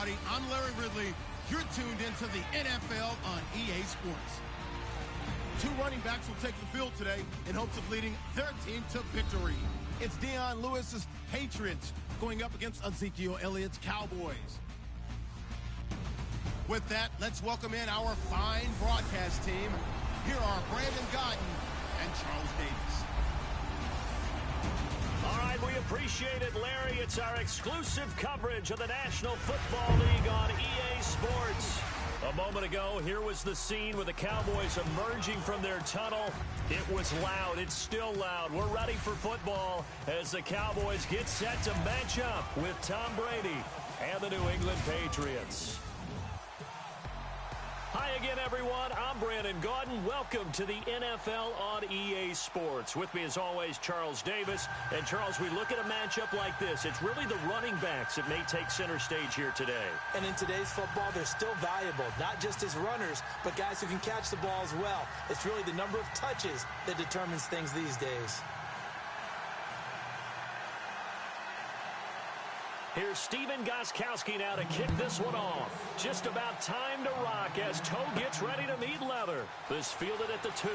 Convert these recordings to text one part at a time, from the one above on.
everybody. I'm Larry Ridley. You're tuned into the NFL on EA Sports. Two running backs will take the field today in hopes of leading their team to victory. It's Dion Lewis's Patriots going up against Ezekiel Elliott's Cowboys. With that, let's welcome in our fine broadcast team. Here are Brandon Godden and Charles Davis. All right, we appreciate it, Larry. It's our exclusive coverage of the National Football League on EA Sports. A moment ago, here was the scene with the Cowboys emerging from their tunnel. It was loud. It's still loud. We're ready for football as the Cowboys get set to match up with Tom Brady and the New England Patriots. Hi again, everyone. I'm Brandon Gaudin. Welcome to the NFL on EA Sports. With me, as always, Charles Davis. And, Charles, we look at a matchup like this. It's really the running backs that may take center stage here today. And in today's football, they're still valuable, not just as runners, but guys who can catch the ball as well. It's really the number of touches that determines things these days. Here's Steven Gostkowski now to kick this one off. Just about time to rock as Toe gets ready to meet leather. This fielded at the 2.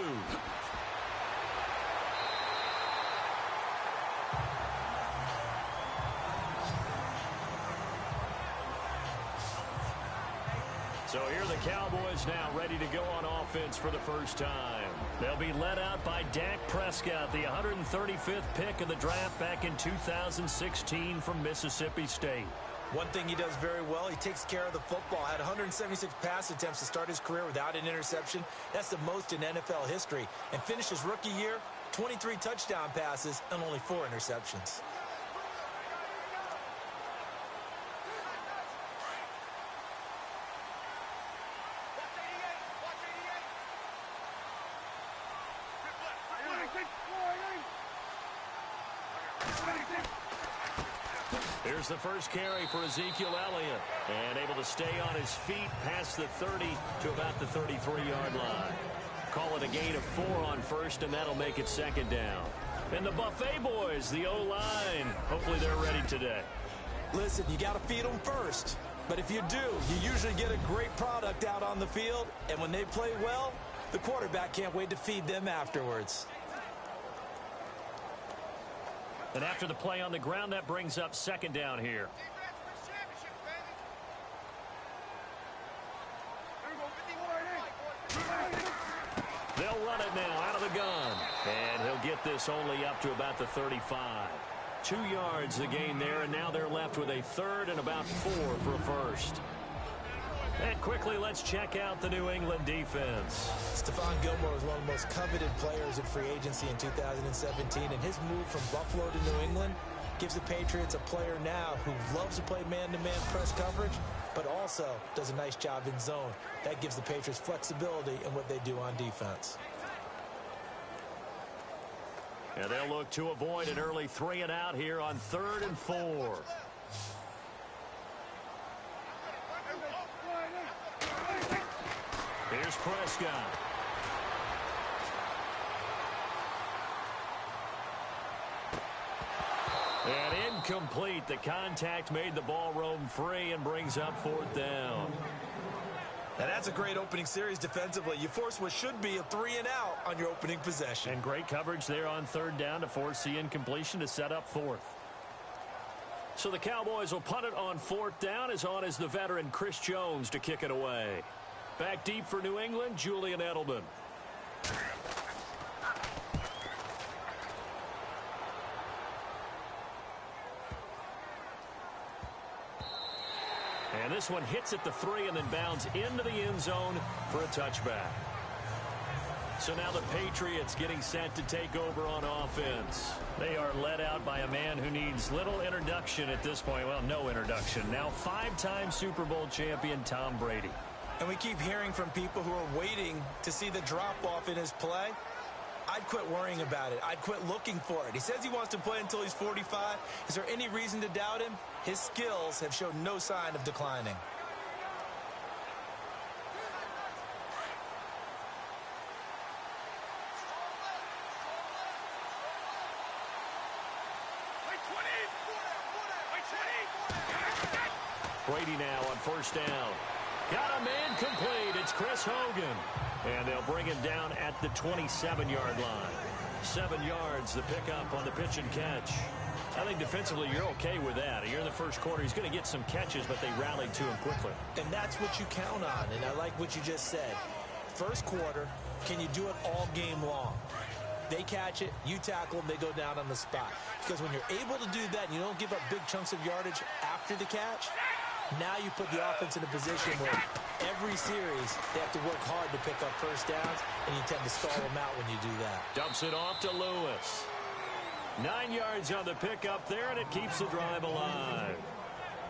So here are the Cowboys now ready to go on offense for the first time. They'll be led out by Dak Prescott, the 135th pick of the draft back in 2016 from Mississippi State. One thing he does very well, he takes care of the football. Had 176 pass attempts to start his career without an interception. That's the most in NFL history. And finished his rookie year, 23 touchdown passes and only 4 interceptions. Here's the first carry for Ezekiel Elliott. And able to stay on his feet past the 30 to about the 33-yard line. Call it a gain of 4 on first, and that'll make it second down. And the Buffet boys, the O-line. Hopefully they're ready today. Listen, you got to feed them first. But if you do, you usually get a great product out on the field. And when they play well, the quarterback can't wait to feed them afterwards. And after the play on the ground, that brings up second down here. They'll run it now out of the gun. And he'll get this only up to about the 35. 2 yards the gain there, and now they're left with a third and about 4 for a first. And quickly, let's check out the New England defense. Stephon Gilmore was one of the most coveted players in free agency in 2017, and his move from Buffalo to New England gives the Patriots a player now who loves to play man-to-man press coverage, but also does a nice job in zone. That gives the Patriots flexibility in what they do on defense. And they'll look to avoid an early 3 and out here on 3rd and 4. Here's Prescott. And incomplete. The contact made the ball roam free and brings up 4th down. Now that's a great opening series defensively. You force what should be a 3 and out on your opening possession. And great coverage there on 3rd down to force the incompletion to set up 4th. So the Cowboys will punt it on 4th down. As on is the veteran Chris Jones to kick it away. Back deep for New England, Julian Edelman. And this one hits at the 3 and then bounds into the end zone for a touchback. So now the Patriots getting set to take over on offense. They are led out by a man who needs little introduction at this point. Well, no introduction. Now 5-time Super Bowl champion Tom Brady. And we keep hearing from people who are waiting to see the drop-off in his play. I'd quit worrying about it. I'd quit looking for it. He says he wants to play until he's 45. Is there any reason to doubt him? His skills have shown no sign of declining. Brady now on first down. Got a man complete. It's Chris Hogan. And they'll bring him down at the 27-yard line. 7 yards, the pickup on the pitch and catch. I think defensively you're okay with that. You're in the first quarter. He's going to get some catches, but they rallied to him quickly. And that's what you count on, and I like what you just said. First quarter, can you do it all game long? They catch it, you tackle them, they go down on the spot. Because when you're able to do that and you don't give up big chunks of yardage after the catch, now you put the offense in a position where every series they have to work hard to pick up first downs, and you tend to stall them out when you do that. Dumps it off to Lewis. 9 yards on the pickup there, and it keeps the drive alive.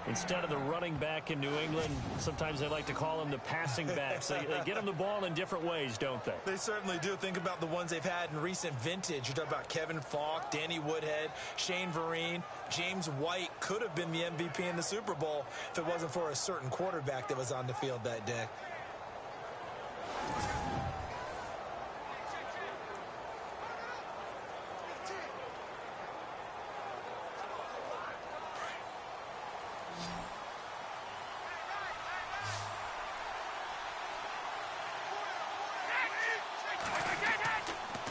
Instead of the running back in New England, sometimes they like to call them the passing backs. They get them the ball in different ways, don't they? They certainly do. Think about the ones they've had in recent vintage. You talk about Kevin Falk, Danny Woodhead, Shane Vereen. James White could have been the MVP in the Super Bowl if it wasn't for a certain quarterback that was on the field that day.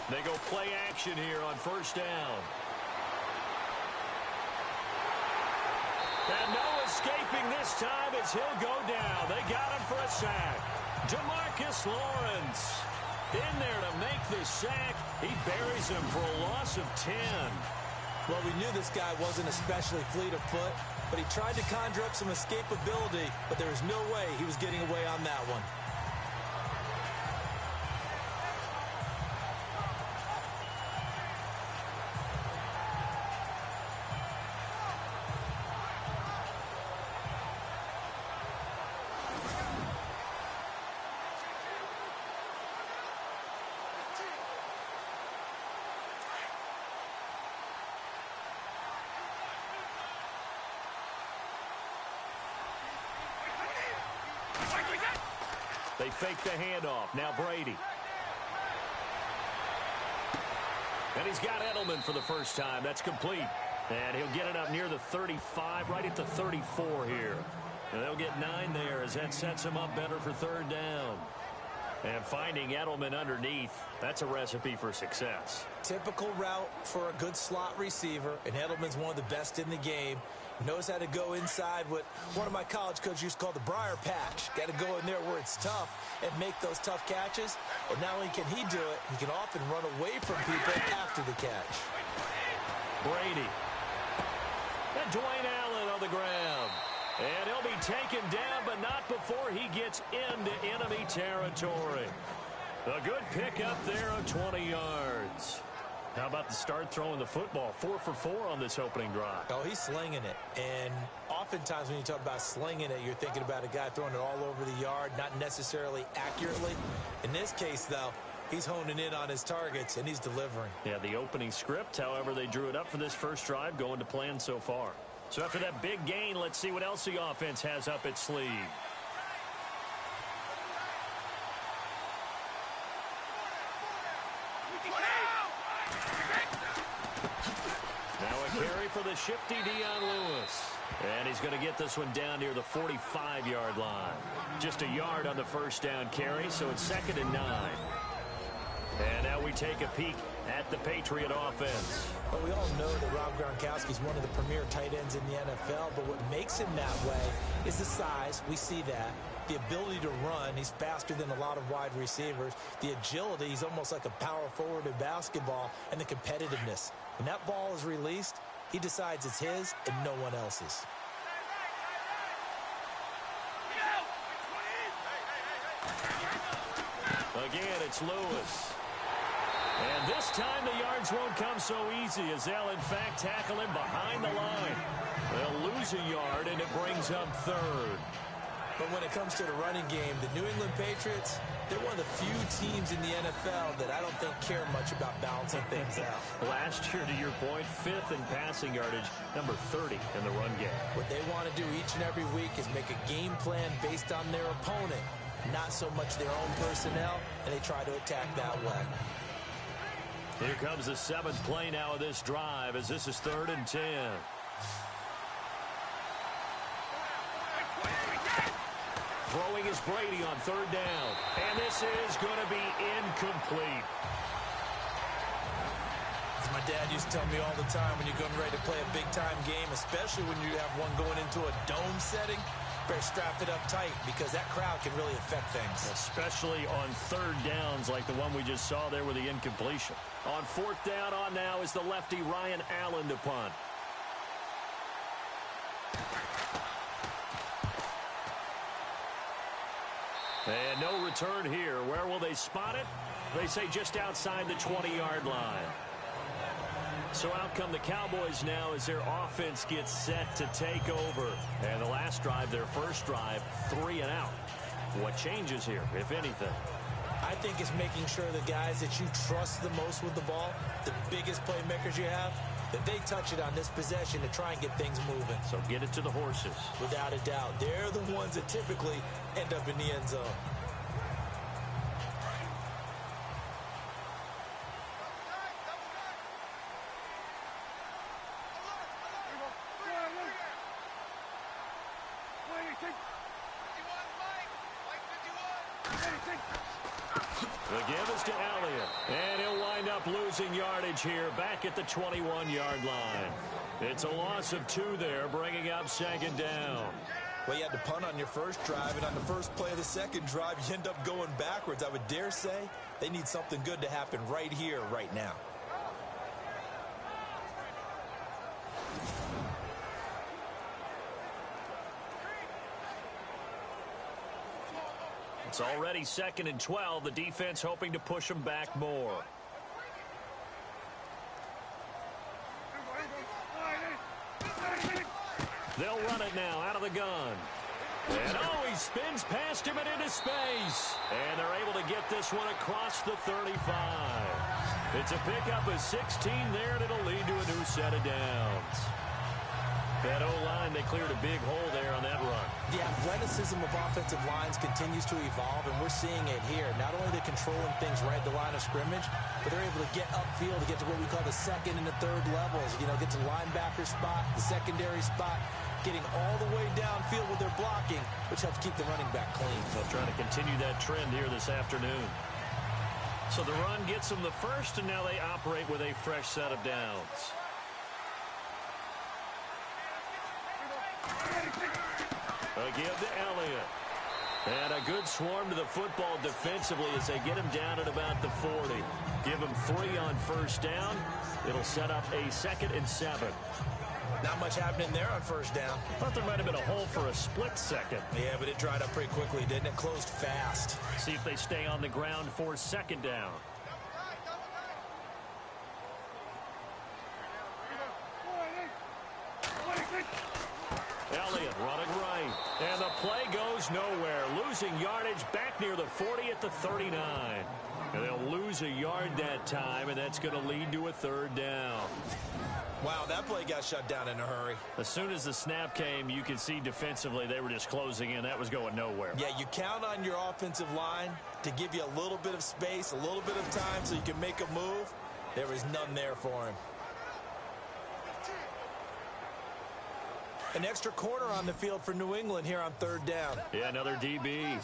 They go play action here on first down. And no escaping this time as he'll go down. They got him for a sack. DeMarcus Lawrence in there to make the sack. He buries him for a loss of 10. Well, we knew this guy wasn't especially fleet of foot, but he tried to conjure up some escapability, but there was no way he was getting away on that one. They fake the handoff. Now Brady. And he's got Edelman for the first time. That's complete. And he'll get it up near the 35, right at the 34 here. And they'll get 9 there as that sets him up better for third down. And finding Edelman underneath, that's a recipe for success. Typical route for a good slot receiver, and Edelman's one of the best in the game. Knows how to go inside what one of my college coaches used to call the briar patch. Got to go in there where it's tough and make those tough catches. And not only can he do it, he can often run away from people after the catch. Brady. And Dwayne Allen on the ground. And he'll be taken down, but not before he gets into enemy territory. A good pickup there of 20 yards. How about the start throwing the football? 4 for 4 on this opening drive. Oh, he's slinging it. And oftentimes when you talk about slinging it, you're thinking about a guy throwing it all over the yard, not necessarily accurately. In this case, though, he's honing in on his targets, and he's delivering. Yeah, the opening script, however, they drew it up for this first drive, going to plan so far. So after that big gain, let's see what else the offense has up its sleeve. Now a carry for the shifty Dion Lewis. And he's going to get this one down near the 45-yard line. Just a yard on the first down carry, so it's 2nd and 9. And now we take a peek at the Patriot offense. Well, we all know that Rob Gronkowski is one of the premier tight ends in the NFL, but what makes him that way is the size. We see that. The ability to run. He's faster than a lot of wide receivers. The agility. He's almost like a power forward in basketball. And the competitiveness. When that ball is released, he decides it's his and no one else's. Again, it's Lewis. And this time the yards won't come so easy as they'll, in fact, tackle him behind the line. They'll lose a yard, and it brings up 3rd. But when it comes to the running game, the New England Patriots, they're one of the few teams in the NFL that I don't think care much about balancing things out. Last year, to your point, 5th in passing yardage, number 30 in the run game. What they want to do each and every week is make a game plan based on their opponent, not so much their own personnel, and they try to attack that way. Here comes the 7th play now of this drive as this is 3rd and 10. Throwing is Brady on third down. And this is going to be incomplete. As my dad used to tell me all the time, when you're getting ready to play a big-time game, especially when you have one going into a dome setting, better strap it up tight because that crowd can really affect things. Especially on third downs like the one we just saw there with the incompletion. On fourth down on now is the lefty Ryan Allen to punt. And no return here. Where will they spot it? They say just outside the 20-yard line. So out come the Cowboys now as their offense gets set to take over. And the last drive, their first drive, 3 and out. What changes here, if anything? I think it's making sure the guys that you trust the most with the ball, the biggest playmakers you have, that they touch it on this possession to try and get things moving. So get it to the horses. Without a doubt. They're the ones that typically end up in the end zone. The give is to Elliott, and he'll wind up losing yardage here back at the 21-yard line. It's a loss of 2 there, bringing up second down. Well, you had to punt on your first drive, and on the first play of the second drive, you end up going backwards. I would dare say they need something good to happen right here, right now. It's already 2nd and 12. The defense hoping to push them back more. They'll run it now out of the gun. And he spins past him and into space. And they're able to get this one across the 35. It's a pickup of 16 there, and it'll lead to a new set of downs. That O-line, they cleared a big hole there on that run. The athleticism of offensive lines continues to evolve, and we're seeing it here. Not only are they controlling things right at the line of scrimmage, but they're able to get upfield to get to what we call the second and the third levels. You know, get to the linebacker spot, the secondary spot, getting all the way downfield with their blocking, which helps keep the running back clean. They'll try to continue that trend here this afternoon. So the run gets them the first, and now they operate with a fresh set of downs. A give to Elliott. And a good swarm to the football defensively as they get him down at about the 40. Give him 3 on first down. It'll set up a 2nd and 7. Not much happening there on first down. Thought there might have been a hole for a split second. Yeah, but it dried up pretty quickly, didn't it? Closed fast. See if they stay on the ground for 2nd down. Elliott running right. And the play goes nowhere. Losing yardage back near the 40 at the 39. And they'll lose a yard that time, and that's going to lead to a 3rd down. Wow, that play got shut down in a hurry. As soon as the snap came, you could see defensively they were just closing in. That was going nowhere. Yeah, you count on your offensive line to give you a little bit of space, a little bit of time so you can make a move. There was none there for him. An extra corner on the field for New England here on 3rd down. Yeah, another DB.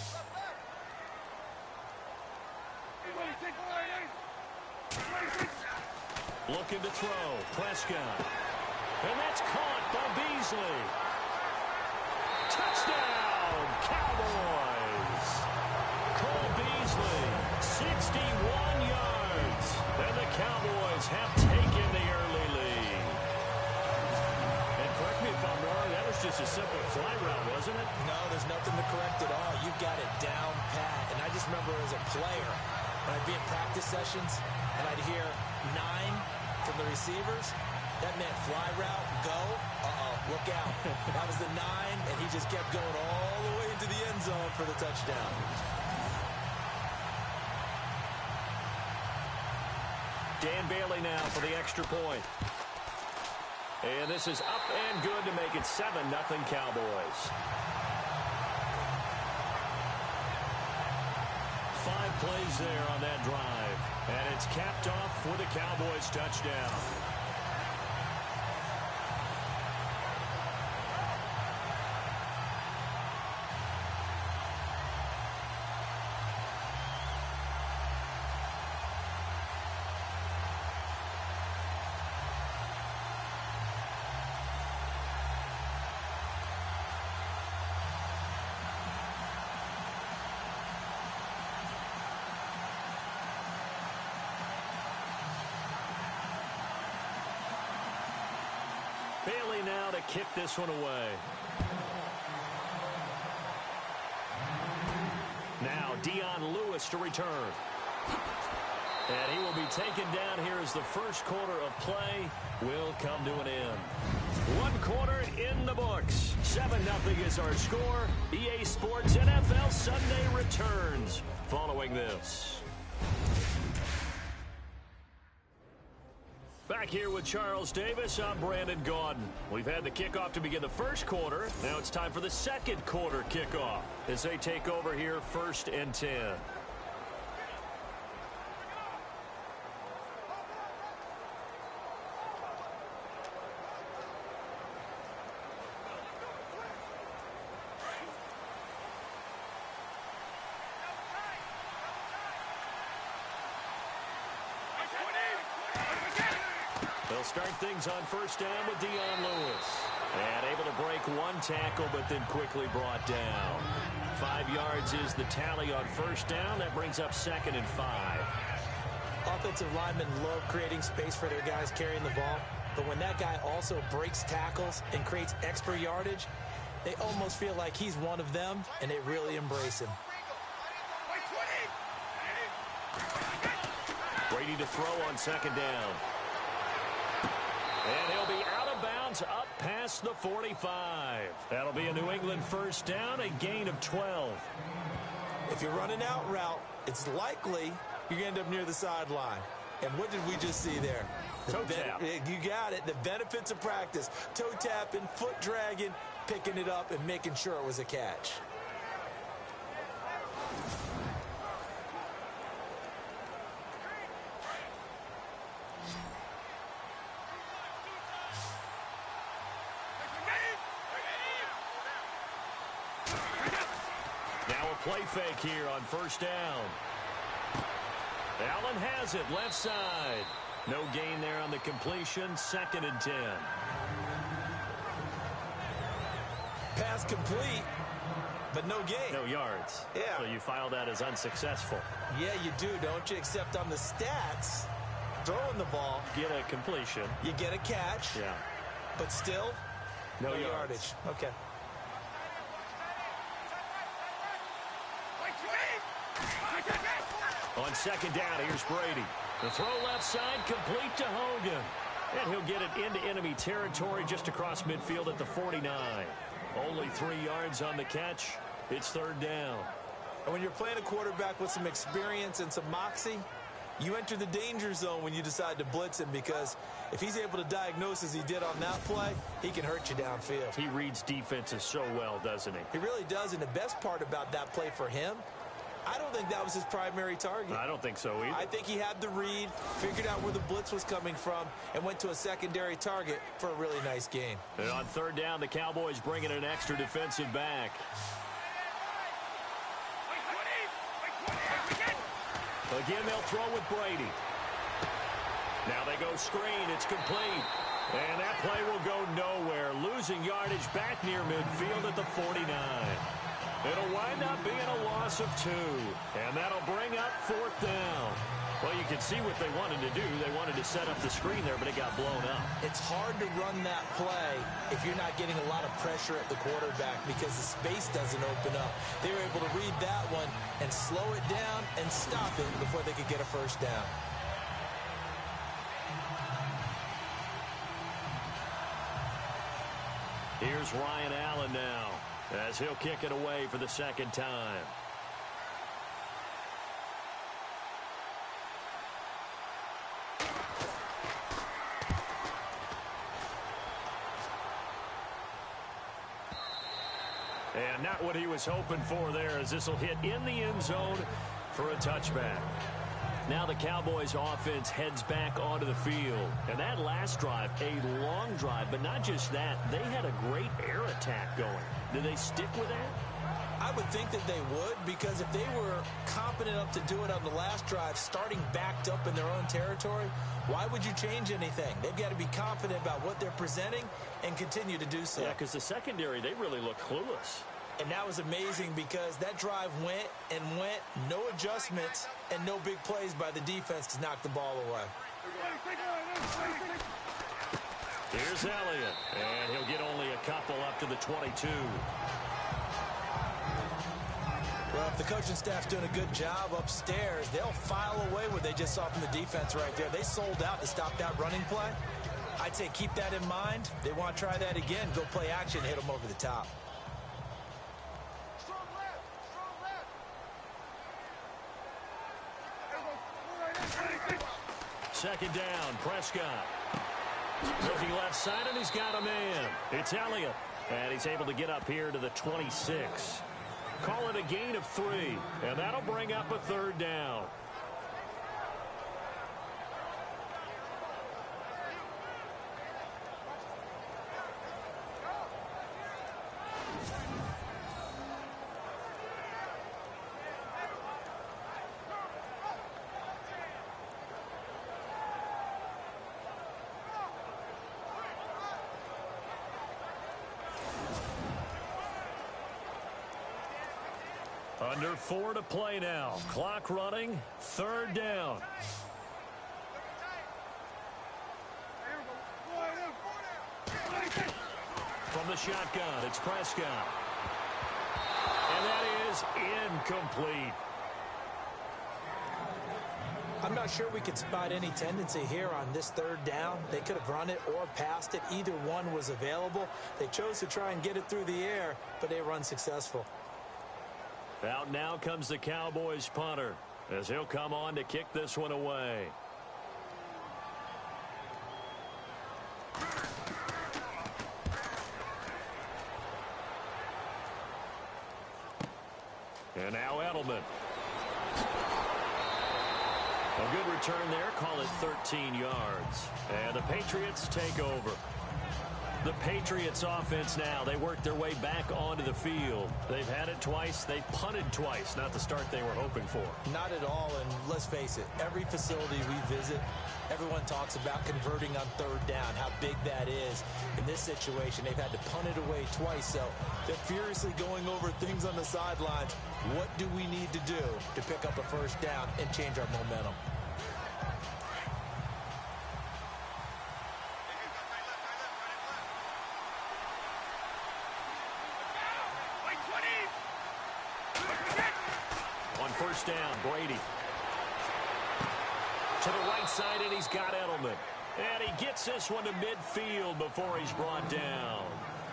Looking to throw. Prescott. And that's caught by Beasley. Touchdown, Cowboys. Cole Beasley, 61 yards. And the Cowboys have taken the early lead. And correct me if I'm wrong, that was just a simple fly route, wasn't it? No, there's nothing to correct at all. You've got it down pat. And I just remember as a player, when I'd be in practice sessions, and I'd hear 9 from the receivers, that meant fly route, go, look out. That was the 9, and he just kept going all the way into the end zone for the touchdown. Dan Bailey now for the extra point. And this is up and good to make it 7-0 Cowboys. 5 plays there on that drive. And it's capped off with a Cowboys touchdown. Bailey now to kick this one away. Now Dion Lewis to return. And he will be taken down here as the first quarter of play will come to an end. One quarter in the books. 7-0 is our score. EA Sports NFL Sunday returns following this. Back here with Charles Davis, I'm Brandon Gaudin. We've had the kickoff to begin the first quarter. Now it's time for the second quarter kickoff as they take over here 1st and 10. They'll start things on 1st down with Dion Lewis. And able to break one tackle, but then quickly brought down. 5 yards is the tally on 1st down. That brings up 2nd and 5. Offensive linemen love creating space for their guys carrying the ball. But when that guy also breaks tackles and creates extra yardage, they almost feel like he's one of them, and they really embrace him. Brady to throw on 2nd down. And he'll be out of bounds up past the 45. That'll be a New England 1st down, a gain of 12. If you're running out route, it's likely you're going to end up near the sideline. And what did we just see there? Toe tap. You got it. The benefits of practice. Toe tapping, foot dragging, picking it up, and making sure it was a catch. Play fake here on 1st down. Allen has it left side. No gain there on the completion. 2nd and 10. Pass complete, but no gain. No yards. Yeah. So you file that as unsuccessful. Yeah, you do, don't you? Except on the stats, throwing the ball. Get a completion. You get a catch. Yeah. But still, no yardage. Okay. On 2nd down, here's Brady. The throw left side, complete to Hogan. And he'll get it into enemy territory just across midfield at the 49. Only 3 yards on the catch. It's 3rd down. And when you're playing a quarterback with some experience and some moxie, you enter the danger zone when you decide to blitz him, because if he's able to diagnose as he did on that play, he can hurt you downfield. He reads defenses so well, doesn't he? He really does, and the best part about that play for him, I don't think that was his primary target. I don't think so either. I think he had the read, figured out where the blitz was coming from, and went to a secondary target for a really nice gain. And on 3rd down, the Cowboys bring in an extra defensive back. Again, they'll throw with Brady. Now they go screen. It's complete. And that play will go nowhere. Losing yardage back near midfield at the 49. It'll wind up being a loss of 2. And that'll bring up 4th down. Well, you can see what they wanted to do. They wanted to set up the screen there, but it got blown up. It's hard to run that play if you're not getting a lot of pressure at the quarterback, because the space doesn't open up. They were able to read that one and slow it down and stop it before they could get a 1st down. Here's Ryan Allen now, as he'll kick it away for the 2nd time. And not what he was hoping for there, as this will hit in the end zone for a touchback. Now the Cowboys offense heads back onto the field. And that last drive, a long drive, but not just that. They had a great air attack going. Did they stick with that? I would think that they would, because if they were competent enough to do it on the last drive, starting backed up in their own territory, why would you change anything? They've got to be confident about what they're presenting and continue to do so. Yeah, because the secondary, they really look clueless. And that was amazing, because that drive went and went, no adjustments and no big plays by the defense to knock the ball away. Here's Elliott, and he'll get only a couple up to the 22. Well, if the coaching staff's doing a good job upstairs, they'll file away what they just saw from the defense right there. They sold out to stop that running play. I'd say keep that in mind. They want to try that again. Go play action, hit them over the top. Second down, Prescott. Looking left side, and he's got a man. It's Elliott, and he's able to get up here to the 26. Call it a gain of 3, and that'll bring up a third down. Under 4 to play now. Clock running. Third down. From the shotgun, it's Prescott. And that is incomplete. I'm not sure we could spot any tendency here on this third down. They could have run it or passed it. Either one was available. They chose to try and get it through the air, but they were unsuccessful. Out now comes the Cowboys punter, as he'll come on to kick this one away. And now Edelman. A good return there, call it 13 yards. And the Patriots take over. The Patriots offense now, they work their way back onto the field. They've had it twice. They've punted twice. Not the start they were hoping for. Not at all, and let's face it, every facility we visit, everyone talks about converting on third down, how big that is. In this situation, they've had to punt it away twice, so they're furiously going over things on the sidelines. What do we need to do to pick up a first down and change our momentum? First down, Brady. To the right side, and he's got Edelman. And he gets this one to midfield before he's brought down.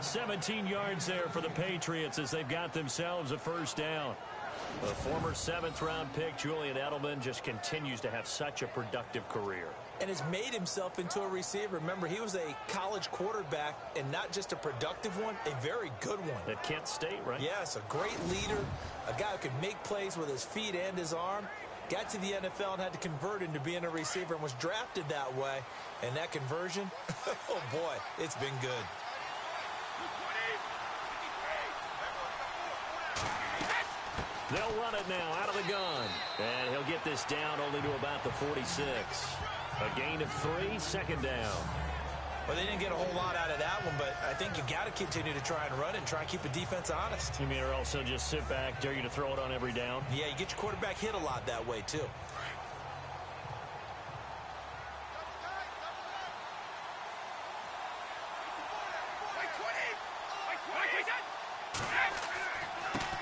17 yards there for the Patriots as they've got themselves a first down. The former 7th-round pick, Julian Edelman, just continues to have such a productive career. And has made himself into a receiver. Remember, he was a college quarterback, and not just a productive one, a very good one. At Kent State, right? Yes, a great leader, a guy who could make plays with his feet and his arm. Got to the NFL and had to convert into being a receiver and was drafted that way. And that conversion, oh boy, it's been good. They'll run it now out of the gun. And he'll get this down only to about the 46. A gain of 3, second down. Well, they didn't get a whole lot out of that one, but I think you got to continue to try and run it and try and keep the defense honest. You mean or also just sit back, dare you to throw it on every down? Yeah, you get your quarterback hit a lot that way, too.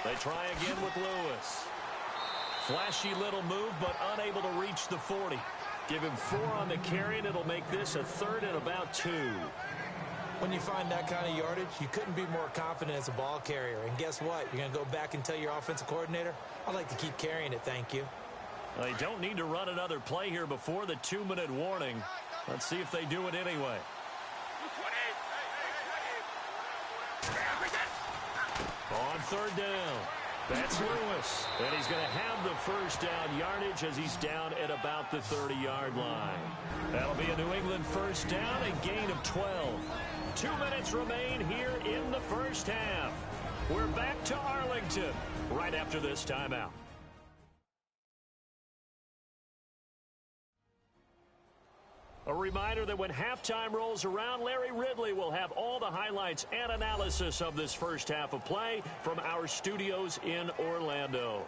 They try again with Lewis. Flashy little move, but unable to reach the 40. Give him 4 on the carry, and it'll make this a third and about 2. When you find that kind of yardage, you couldn't be more confident as a ball carrier. And guess what? You're going to go back and tell your offensive coordinator, I'd like to keep carrying it, thank you. They don't need to run another play here before the 2-minute warning. Let's see if they do it anyway. On third down, that's Lewis. And he's going to have the first down yardage as he's down at about the 30-yard line. That'll be a New England first down, a gain of 12. 2 minutes remain here in the first half. We're back to Arlington right after this timeout. A reminder that when halftime rolls around, Larry Ridley will have all the highlights and analysis of this first half of play from our studios in Orlando.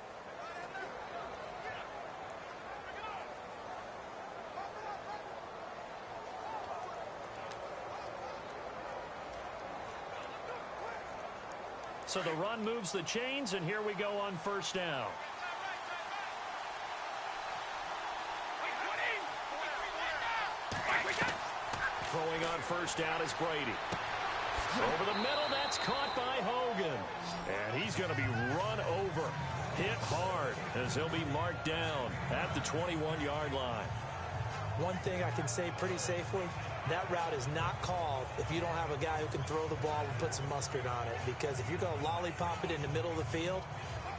So the run moves the chains, and here we go on first down. Throwing on first down is Brady. Over the middle, that's caught by Hogan. And he's going to be run over, hit hard, as he'll be marked down at the 21-yard line. One thing I can say pretty safely, that route is not called if you don't have a guy who can throw the ball and put some mustard on it. Because if you're going to lollipop it in the middle of the field,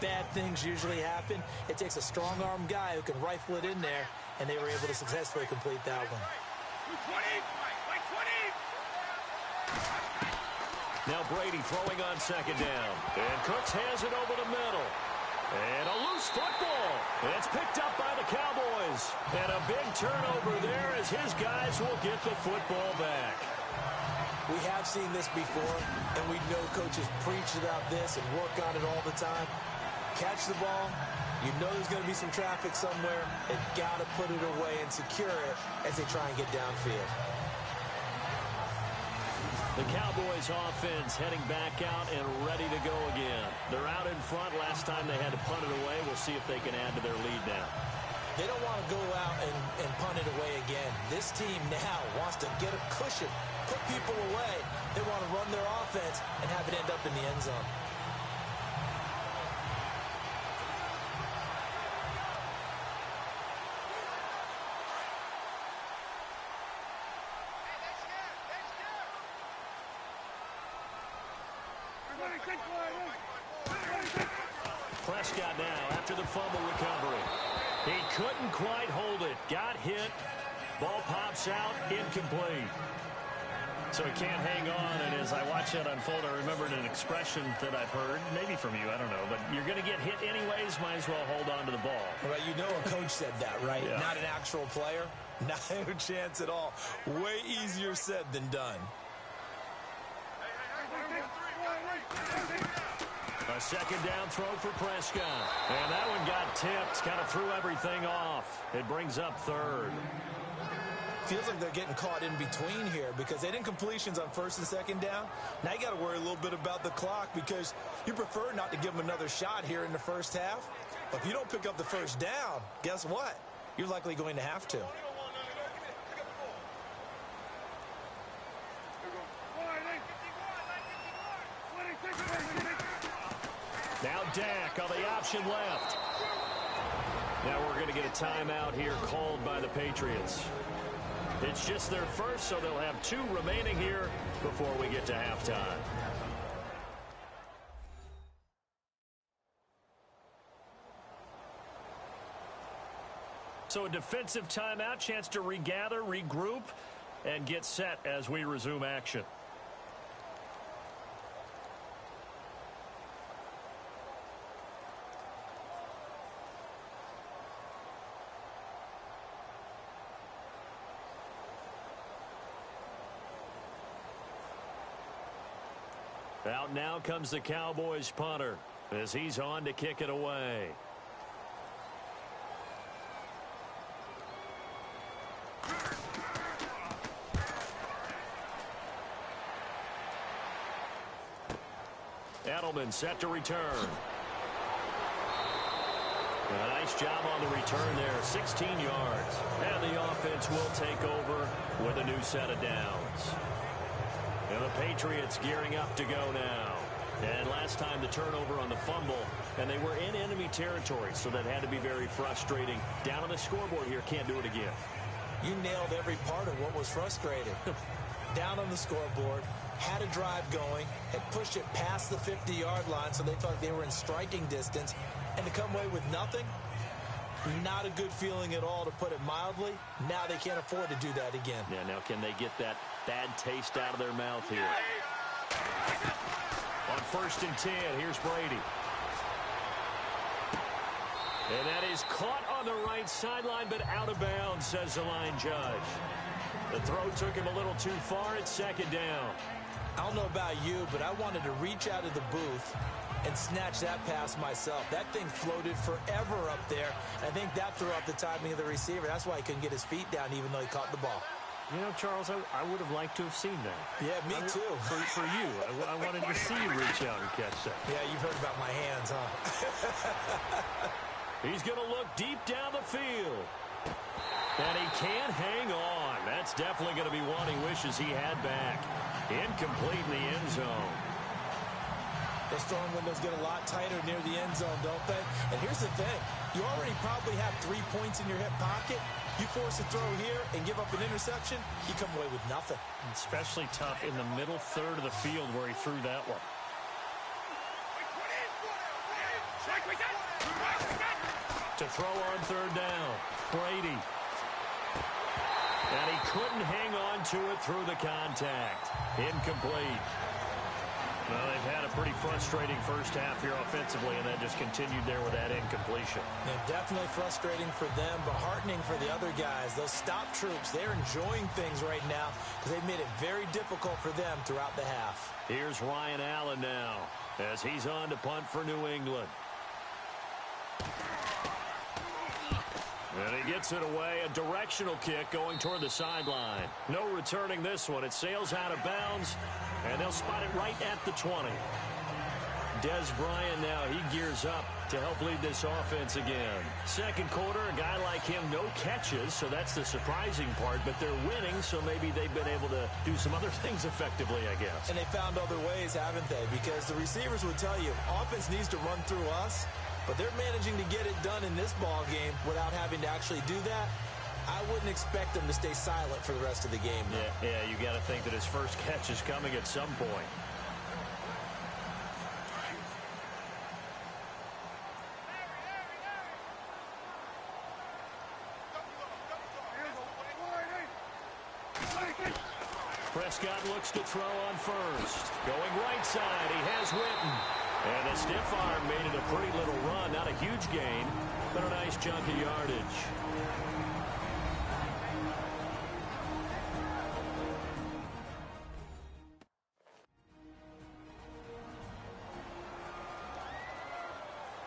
bad things usually happen. It takes a strong-arm guy who can rifle it in there, and they were able to successfully complete that one. Now Brady throwing on second down. And Cooks has it over the middle. And a loose football. It's picked up by the Cowboys. And a big turnover there as his guys will get the football back. We have seen this before, and we know coaches preach about this and work on it all the time. Catch the ball. You know there's going to be some traffic somewhere. They've got to put it away and secure it as they try and get downfield. The Cowboys offense heading back out and ready to go again. They're out in front. Last time they had to punt it away. We'll see if they can add to their lead now. They don't want to go out and punt it away again. This team now wants to get a cushion, put people away. They want to run their offense and have it end up in the end zone. Prescott now after the fumble recovery. He couldn't quite hold it. Got hit. Ball pops out. Incomplete. So he can't hang on. And as I watch that unfold, I remembered an expression that I've heard, maybe from you, I don't know. But you're going to get hit anyways. Might as well hold on to the ball. Well, you know a coach said that, right? Yeah. Not an actual player. Not a chance at all. Way easier said than done. A second down throw for Prescott. And that one got tipped. Kind of threw everything off. It brings up third. Feels like they're getting caught in between here because they didn't completions on first and second down. Now you got to worry a little bit about the clock because you prefer not to give them another shot here in the first half. But if you don't pick up the first down, guess what? You're likely going to have to. Now Dak on the option left. Now we're going to get a timeout here called by the Patriots. It's just their first, so they'll have 2 remaining here before we get to halftime. So a defensive timeout, chance to regather, regroup, and get set as we resume action. Out now comes the Cowboys punter as he's on to kick it away. Edelman set to return. A nice job on the return there, 16 yards. And the offense will take over with a new set of downs. And the Patriots gearing up to go now. And last time the turnover on the fumble, and they were in enemy territory, so that had to be very frustrating. Down on the scoreboard here, can't do it again. You nailed every part of what was frustrating. Down on the scoreboard, had a drive going, had pushed it past the 50-yard line, so they thought they were in striking distance, and to come away with nothing, not a good feeling at all, to put it mildly. Now they can't afford to do that again. Yeah, now can they get that bad taste out of their mouth here? On first and 10, here's Brady. And that is caught on the right sideline, but out of bounds, says the line judge. The throw took him a little too far. It's second down. I don't know about you, but I wanted to reach out of the booth and snatch that pass myself. That thing floated forever up there. I think that threw off the timing of the receiver. That's why he couldn't get his feet down even though he caught the ball. You know, Charles, I would have liked to have seen that. Yeah, me too. For you. I wanted to see you reach out and catch that. Yeah, you've heard about my hands, huh? He's going to look deep down the field. And he can't hang on. That's definitely going to be one he wishes he had back. Incomplete in the end zone. Those throwing windows get a lot tighter near the end zone, don't they? And here's the thing. You already probably have 3 points in your hip pocket. You force a throw here and give up an interception, you come away with nothing. Especially tough in the middle third of the field where he threw that one. To throw on third down, Brady. And he couldn't hang on to it through the contact. Incomplete. Well, they've had a pretty frustrating first half here offensively, and that just continued there with that incompletion. Yeah, definitely frustrating for them, but heartening for the other guys. Those stop troops, they're enjoying things right now because they've made it very difficult for them throughout the half. Here's Ryan Allen now as he's on to punt for New England. And he gets it away, a directional kick going toward the sideline. No returning this one. It sails out of bounds, and they'll spot it right at the 20. Des Bryant now, he gears up to help lead this offense again. Second quarter, a guy like him, no catches, so that's the surprising part, but they're winning, so maybe they've been able to do some other things effectively, I guess. And they found other ways, haven't they? Because the receivers would tell you, offense needs to run through us, but they're managing to get it done in this ball game without having to actually do that. I wouldn't expect them to stay silent for the rest of the game. Yeah, you got to think that his first catch is coming at some point. Prescott looks to throw on first. Going right side, he has Witten. And a stiff arm made it a pretty little run. Not a huge gain, but a nice chunk of yardage.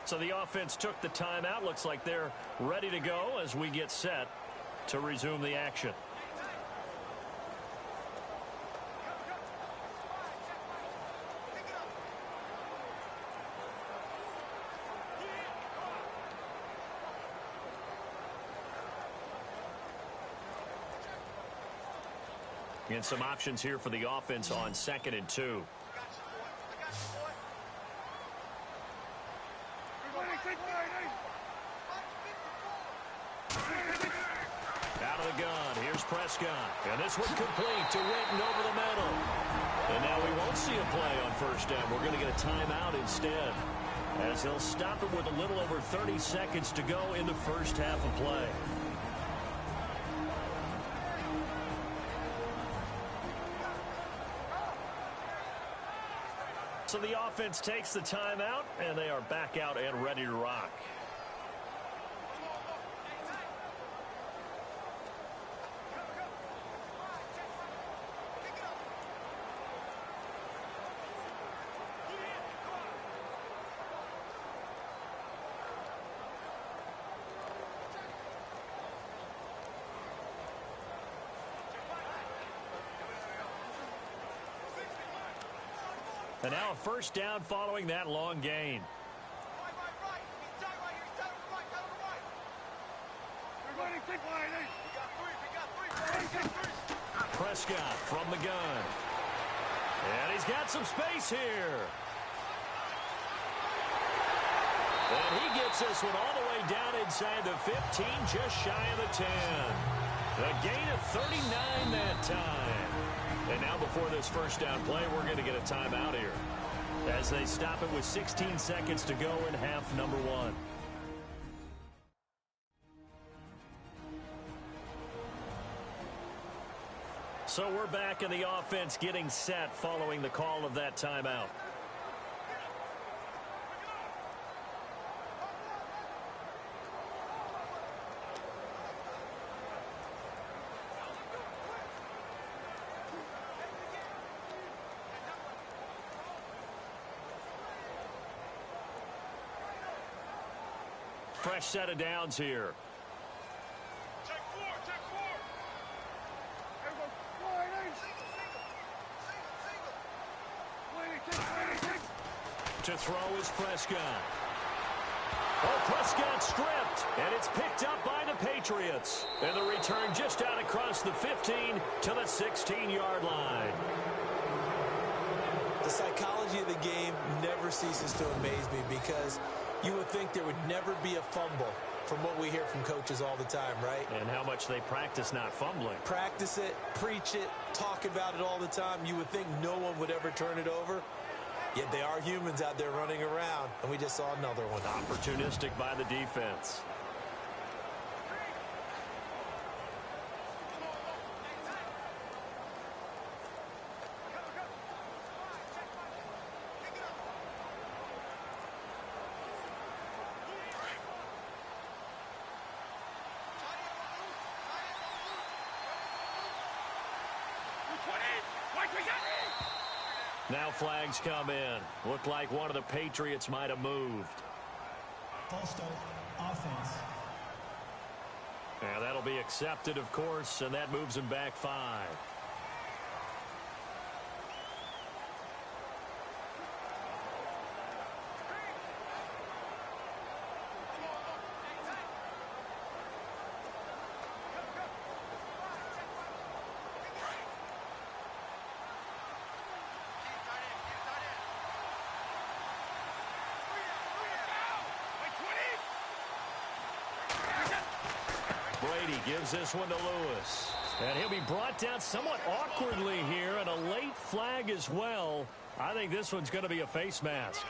So the offense took the timeout. Looks like they're ready to go as we get set to resume the action. And some options here for the offense on 2nd and 2. Out of the gun, here's Prescott. And this one complete to Witten over the middle. And now we won't see a play on first down. We're going to get a timeout instead, as they'll stop it with a little over 30 seconds to go in the first half of play. So the offense takes the timeout, and they are back out and ready to rock. And now a first down following that long gain. Prescott from the gun. And he's got some space here. And he gets this one all the way down inside the 15, just shy of the 10. A gain of 39 that time. And now before this first down play, we're going to get a timeout here, as they stop it with 16 seconds to go in half number 1. So we're back in the offense getting set following the call of that timeout. Fresh set of downs here. Check four. To throw is Prescott. Oh, Prescott stripped, and it's picked up by the Patriots. And the return just out across the 15 to the 16-yard line. The psychology of the game never ceases to amaze me because you would think there would never be a fumble from what we hear from coaches all the time, right? And how much they practice not fumbling. Practice it, preach it, talk about it all the time. You would think no one would ever turn it over. Yet they are humans out there running around, and we just saw another one. Opportunistic by the defense. Now flags come in. Looked like one of the Patriots might have moved. False start, offense. And that'll be accepted, of course, and that moves him back 5. Brady gives this one to Lewis. And he'll be brought down somewhat awkwardly here, and a late flag as well. I think this one's going to be a face mask.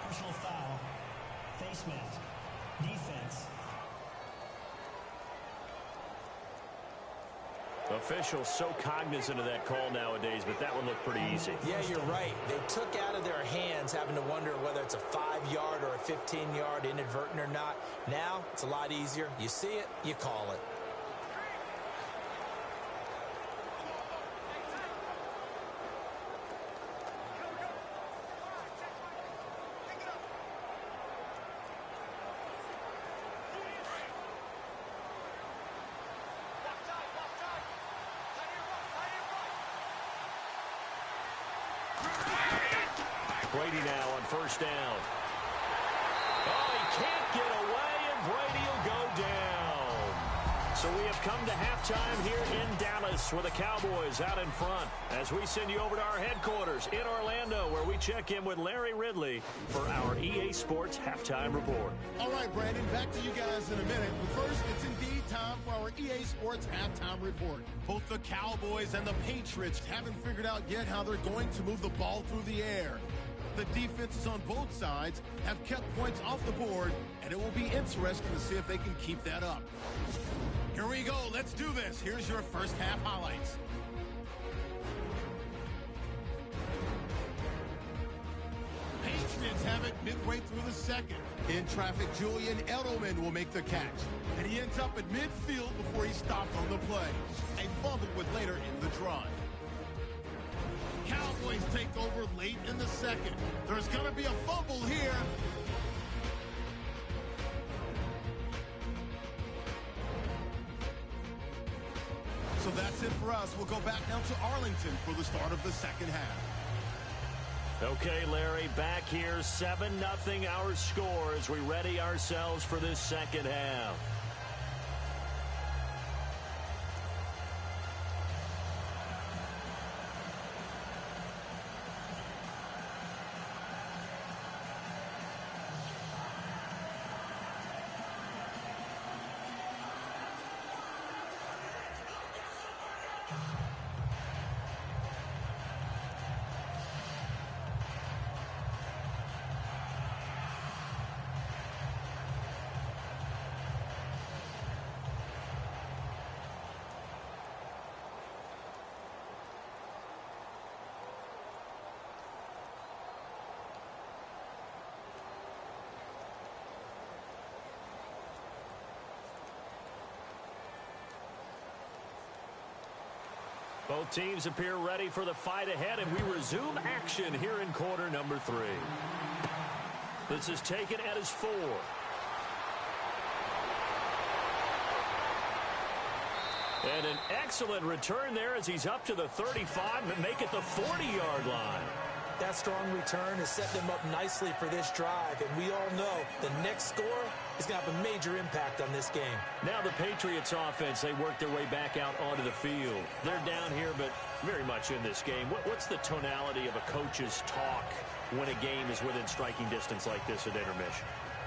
Personal foul. Face mask. Defense. Officials so cognizant of that call nowadays, but that one looked pretty easy. Yeah, you're right. They took out of their hands having to wonder whether it's a 5-yard or a 15-yard inadvertent or not. Now, it's a lot easier. You see it, you call it. Brady now on first down. Oh, he can't get away, and Brady will go down. So we have come to halftime here in Dallas with the Cowboys out in front as we send you over to our headquarters in Orlando where we check in with Larry Ridley for our EA Sports Halftime Report. All right, Brandon, back to you guys in a minute. But first, it's indeed time for our EA Sports Halftime Report. Both the Cowboys and the Patriots haven't figured out yet how they're going to move the ball through the air. The defenses on both sides have kept points off the board, and it will be interesting to see if they can keep that up. Here we go. Let's do this. Here's your first half highlights. Patriots have it midway through the second. In traffic, Julian Edelman will make the catch, and he ends up at midfield before he stopped on the play. A fumble with later in the drive. Cowboys take over late in the second. There's going to be a fumble here. So that's it for us. We'll go back now to Arlington for the start of the second half. Okay, Larry, back here, 7-0 our score as we ready ourselves for this second half. Both teams appear ready for the fight ahead, and we resume action here in quarter number 3. This is taken at his 4. And an excellent return there as he's up to the 35 and make it the 40-yard line. That strong return has set them up nicely for this drive, and we all know the next score is going to have a major impact on this game. Now the Patriots offense, they work their way back out onto the field. They're down here, but very much in this game. What's the tonality of a coach's talk when a game is within striking distance like this at intermission?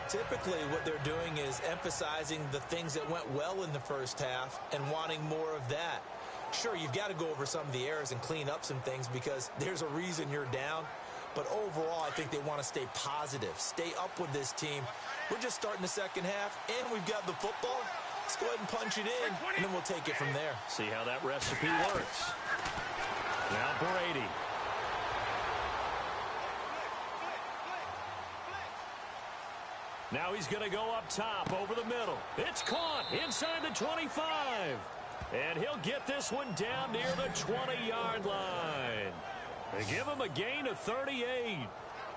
Typically, what they're doing is emphasizing the things that went well in the first half and wanting more of that. Sure, you've got to go over some of the errors and clean up some things because there's a reason you're down. But overall, I think they want to stay positive, stay up with this team. We're just starting the second half, and we've got the football. Let's go ahead and punch it in, and then we'll take it from there. See how that recipe works. Now Brady. Now he's going to go up top over the middle. It's caught inside the 25. And he'll get this one down near the 20-yard line. They give him a gain of 38.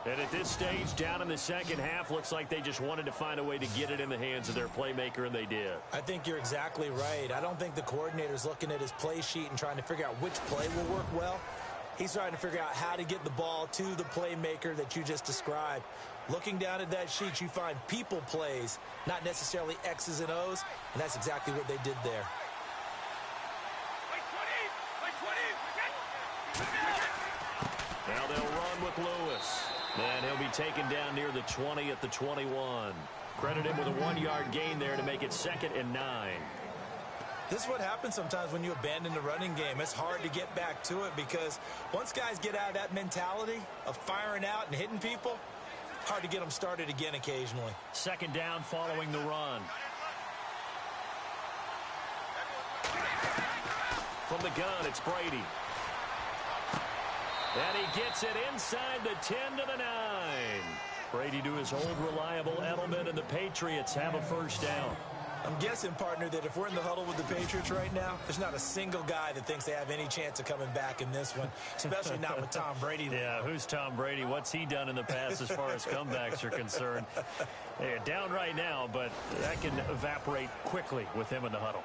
And at this stage, down in the second half, looks like they just wanted to find a way to get it in the hands of their playmaker, and they did. I think you're exactly right. I don't think the coordinator's looking at his play sheet and trying to figure out which play will work well. He's trying to figure out how to get the ball to the playmaker that you just described. Looking down at that sheet, you find people plays, not necessarily X's and O's, and that's exactly what they did there. Now they'll run with Lewis. And he'll be taken down near the 20 at the 21. Credit him with a 1-yard gain there to make it 2nd and 9. This is what happens sometimes when you abandon the running game. It's hard to get back to it because once guys get out of that mentality of firing out and hitting people, hard to get them started again occasionally. 2nd down following the run. From the gun, it's Brady. And he gets it inside the 10 to the 9. Brady to his old reliable Edelman, and the Patriots have a 1st down. I'm guessing, partner, that if we're in the huddle with the Patriots right now, there's not a single guy that thinks they have any chance of coming back in this one, especially not with Tom Brady. Yeah, who's Tom Brady? What's he done in the past as far as comebacks are concerned? They're down right now, but that can evaporate quickly with him in the huddle.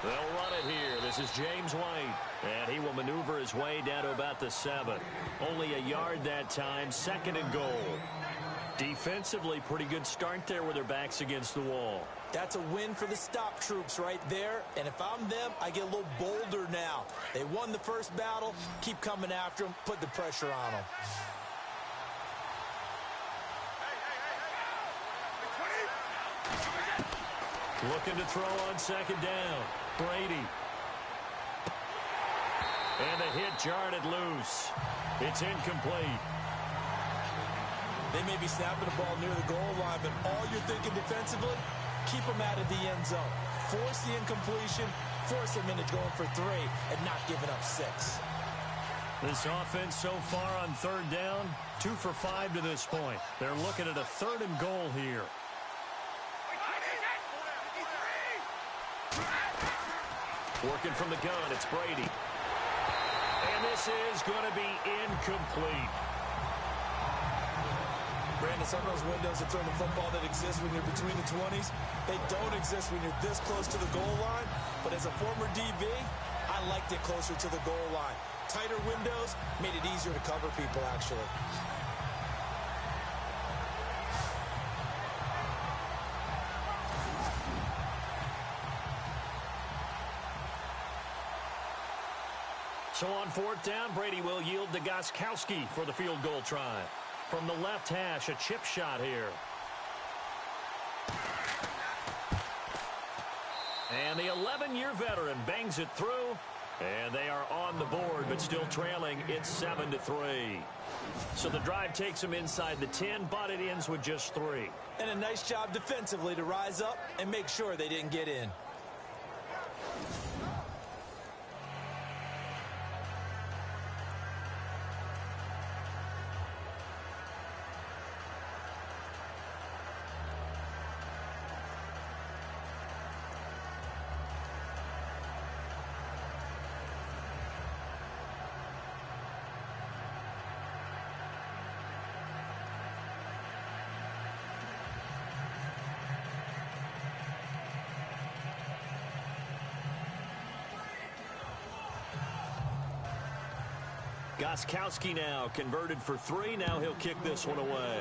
They'll run it here. This is James White. And he will maneuver his way down to about the 7. Only a yard that time. 2nd and goal. Defensively, pretty good start there with their backs against the wall. That's a win for the stop troops right there. And if I'm them, I get a little bolder now. They won the first battle. Keep coming after them. Put the pressure on them. Looking to throw on 2nd down. Brady. And the hit jarred it loose. It's incomplete. They may be snapping the ball near the goal line, but all you're thinking defensively, keep them out of the end zone. Force the incompletion, force them into going for 3, and not giving up 6. This offense so far on 3rd down, 2 for 5 to this point. They're looking at a 3rd and goal here. Working from the gun, it's Brady. And this is going to be incomplete. Brandon, some of those windows that throw the football that exist when you're between the 20s, they don't exist when you're this close to the goal line. But as a former DB, I liked it closer to the goal line. Tighter windows made it easier to cover people, actually. So on 4th down, Brady will yield to Gostkowski for the field goal try. From the left hash, a chip shot here. And the 11-year veteran bangs it through. And they are on the board, but still trailing. It's 7-3. So the drive takes them inside the 10, but it ends with just 3. And a nice job defensively to rise up and make sure they didn't get in. Gostkowski now converted for 3. Now he'll kick this one away.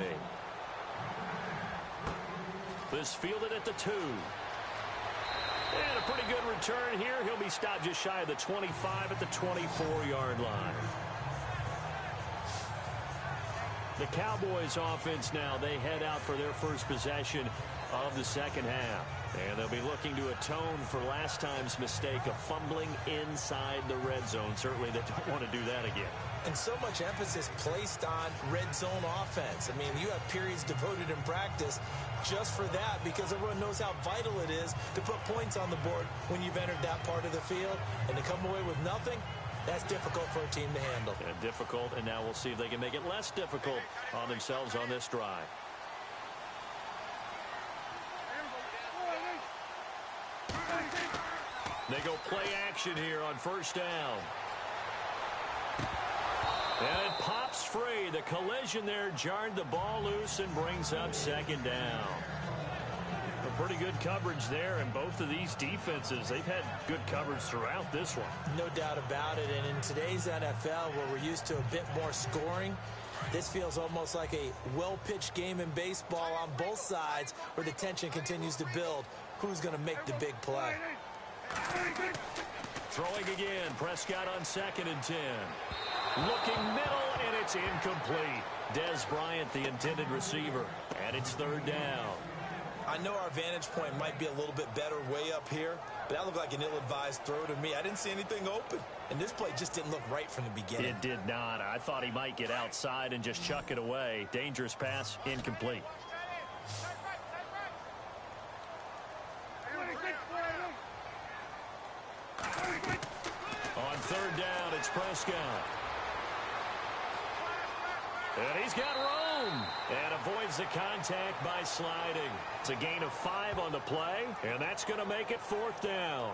This fielded at the 2. And a pretty good return here. He'll be stopped just shy of the 25 at the 24-yard line. The Cowboys offense now, they head out for their first possession of the second half. And they'll be looking to atone for last time's mistake of fumbling inside the red zone. Certainly they don't want to do that again. And so much emphasis placed on red zone offense. I mean, you have periods devoted in practice just for that because everyone knows how vital it is to put points on the board when you've entered that part of the field. And to come away with nothing, that's difficult for a team to handle. And difficult, and now we'll see if they can make it less difficult on themselves on this drive. They go play action here on first down. And it pops free. The collision there jarred the ball loose and brings up second down. A pretty good coverage there, and both of these defenses, they've had good coverage throughout this one. No doubt about it, and in today's NFL, where we're used to a bit more scoring, this feels almost like a well-pitched game in baseball on both sides where the tension continues to build. Who's going to make the big play? Throwing again, Prescott on 2nd and 10. Looking middle, and it's incomplete. Des Bryant, the intended receiver, and it's 3rd down. I know our vantage point might be a little bit better way up here, but that looked like an ill-advised throw to me. I didn't see anything open, and this play just didn't look right from the beginning. It did not. I thought he might get outside and just chuck it away. Dangerous pass, incomplete. On 3rd down, it's Prescott. And he's got room and avoids the contact by sliding. It's a gain of 5 on the play, and that's going to make it 4th down.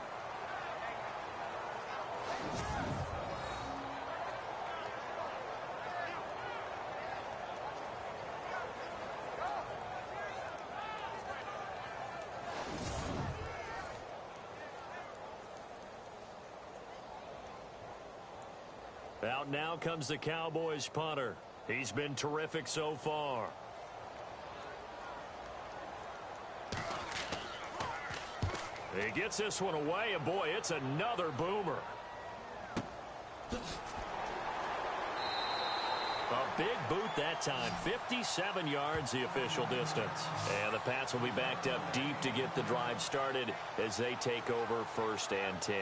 Out now comes the Cowboys punter. He's been terrific so far. He gets this one away, and boy, it's another boomer. A big boot that time. 57 yards the official distance. And the Pats will be backed up deep to get the drive started as they take over 1st and 10.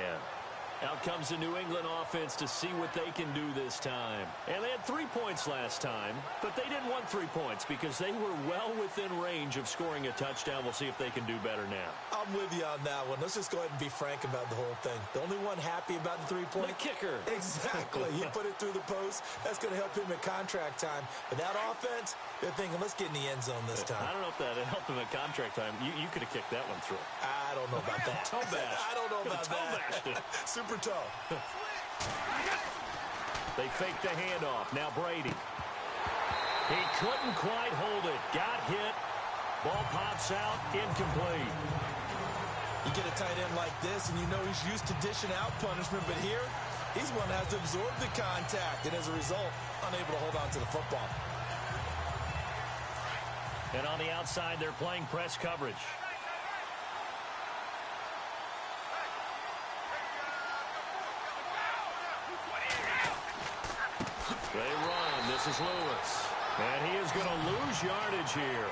Out comes the New England offense to see what they can do this time. And they had 3 points last time, but they didn't want 3 points because they were well within range of scoring a touchdown. We'll see if they can do better now. I'm with you on that one. Let's just go ahead and be frank about the whole thing. The only one happy about the 3-point? The kicker. Exactly. He put it through the post. That's going to help him at contract time. But that offense, they're thinking, let's get in the end zone this time. I don't know if that helped him at contract time. You could have kicked that one through. I don't know about that. Toe bash. I don't know about toe that. Bashed it. Super toe. They fake the handoff. Now Brady. He couldn't quite hold it. Got hit. Ball pops out. Incomplete. You get a tight end like this, and you know he's used to dishing out punishment, but here, he's one that has to absorb the contact, and as a result, unable to hold on to the football. And on the outside, they're playing press coverage. They run. This is Lewis. And he is going to lose yardage here.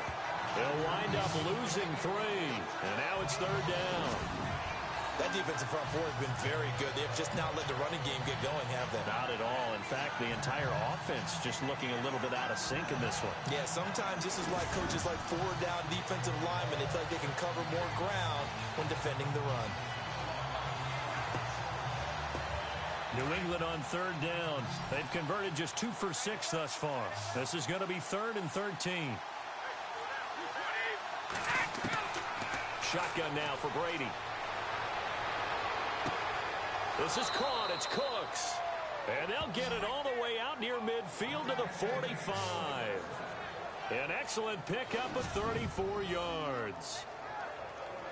They'll wind up losing 3. And now it's 3rd down. That defensive front four has been very good. They've just not let the running game get going, have they? Not at all. In fact, the entire offense just looking a little bit out of sync in this one. Yeah, sometimes this is why coaches like 4-down defensive linemen. They feel like they can cover more ground when defending the run. New England on 3rd down. They've converted just 2 for 6 thus far. This is going to be 3rd and 13. Shotgun now for Brady. This is caught. It's Cooks. And they'll get it all the way out near midfield to the 45. An excellent pickup of 34 yards.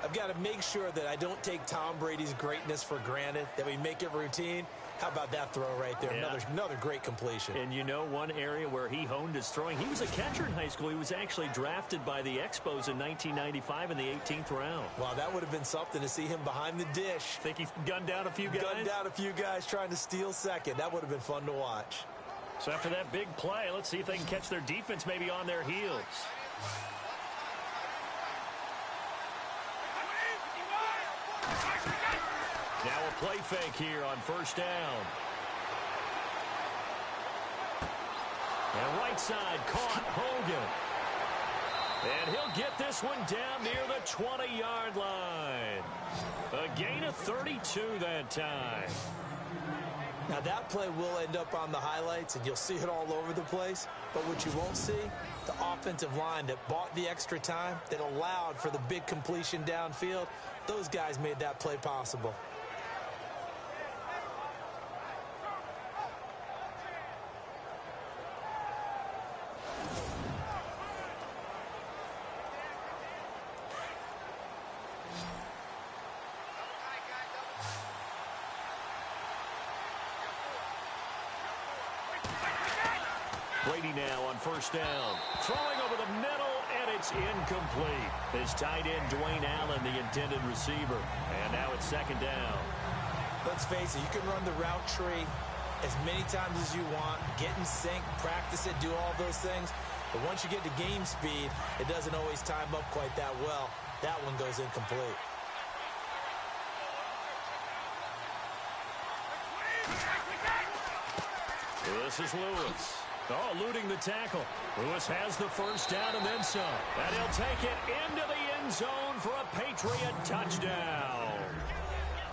I've got to make sure that I don't take Tom Brady's greatness for granted, that we make it routine. How about that throw right there? Yeah. Another great completion. And you know one area where he honed his throwing? He was a catcher in high school. He was actually drafted by the Expos in 1995 in the 18th round. Wow, that would have been something to see him behind the dish. Think he gunned down a few guys? Gunned down a few guys trying to steal second. That would have been fun to watch. So after that big play, let's see if they can catch their defense maybe on their heels. Now a play fake here on first down. And right side caught Hogan. And he'll get this one down near the 20-yard line. A gain of 32 that time. Now that play will end up on the highlights, and you'll see it all over the place. But what you won't see, the offensive line that bought the extra time, that allowed for the big completion downfield, those guys made that play possible. Brady now on first down. Throwing over the middle, and it's incomplete. His tight end, Dwayne Allen, the intended receiver. And now it's second down. Let's face it, you can run the route tree as many times as you want, get in sync, practice it, do all those things. But once you get to game speed, it doesn't always time up quite that well. That one goes incomplete. This is Lewis. Oh, eluding the tackle. Lewis has the first down and then some. And he'll take it into the end zone for a Patriot touchdown.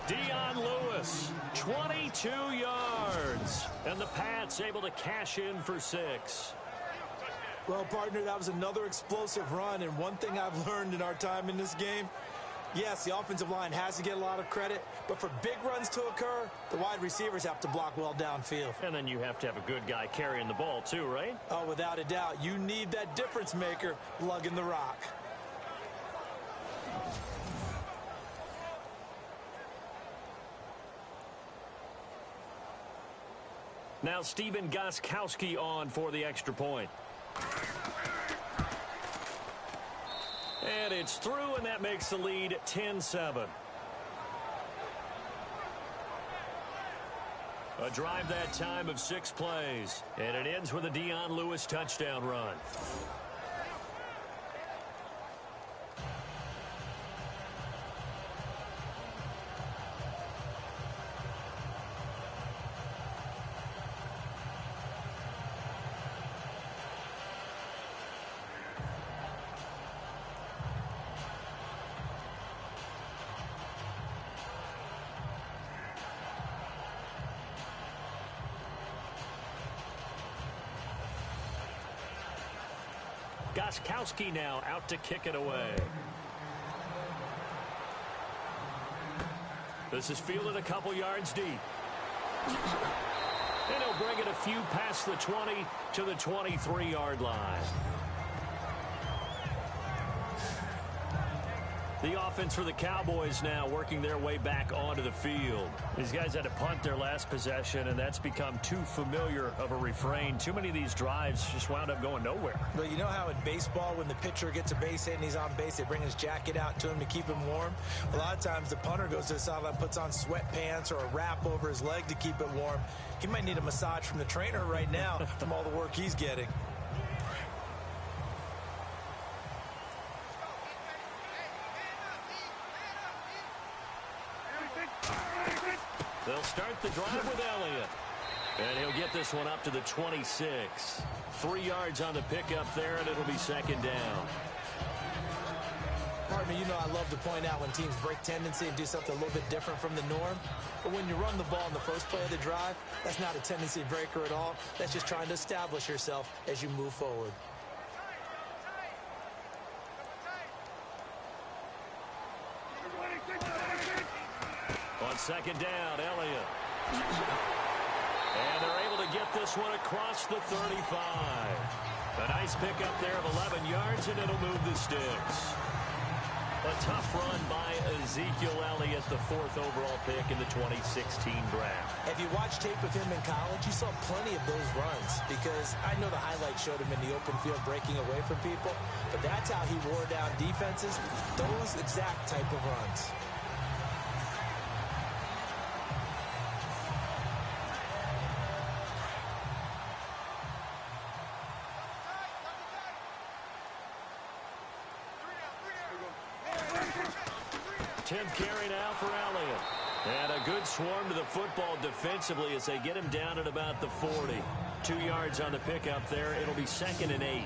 Dion Lewis, 22 yards. And the Pats able to cash in for 6. Well, partner, that was another explosive run. And one thing I've learned in our time in this game, yes, the offensive line has to get a lot of credit, but for big runs to occur, the wide receivers have to block well downfield. And then you have to have a good guy carrying the ball too, right? Oh, without a doubt. You need that difference maker lugging the rock. Now Stephen Gostkowski on for the extra point. And it's through, and that makes the lead 10-7. A drive that time of 6 plays. And it ends with a Dion Lewis touchdown run. Gostkowski now out to kick it away. This is fielded a couple yards deep. And he'll bring it a few past the 20 to the 23-yard line. The offense for the Cowboys now working their way back onto the field. These guys had to punt their last possession, and that's become too familiar of a refrain. Too many of these drives just wound up going nowhere. Well, you know how in baseball, when the pitcher gets a base hit and he's on base, they bring his jacket out to him to keep him warm? A lot of times the punter goes to the sideline, puts on sweatpants or a wrap over his leg to keep it warm. He might need a massage from the trainer right now from all the work he's getting. They'll start the drive with Elliott. And he'll get this one up to the 26. 3 yards on the pickup there, and it'll be second down. Partner, you know I love to point out when teams break tendency and do something a little bit different from the norm. But when you run the ball in the first play of the drive, that's not a tendency breaker at all. That's just trying to establish yourself as you move forward. On second down, Elliott. And they're able to get this one across the 35. A nice pickup there of 11 yards, and it'll move the sticks. A tough run by Ezekiel Elliott, the 4th overall pick in the 2016 draft. If you watch tape of him in college, you saw plenty of those runs because I know the highlights showed him in the open field breaking away from people, but that's how he wore down defenses, those exact type of runs. Tenth carry now for Elliott. And a good swarm to the football defensively as they get him down at about the 40. 2 yards on the pickup there. It'll be 2nd and 8.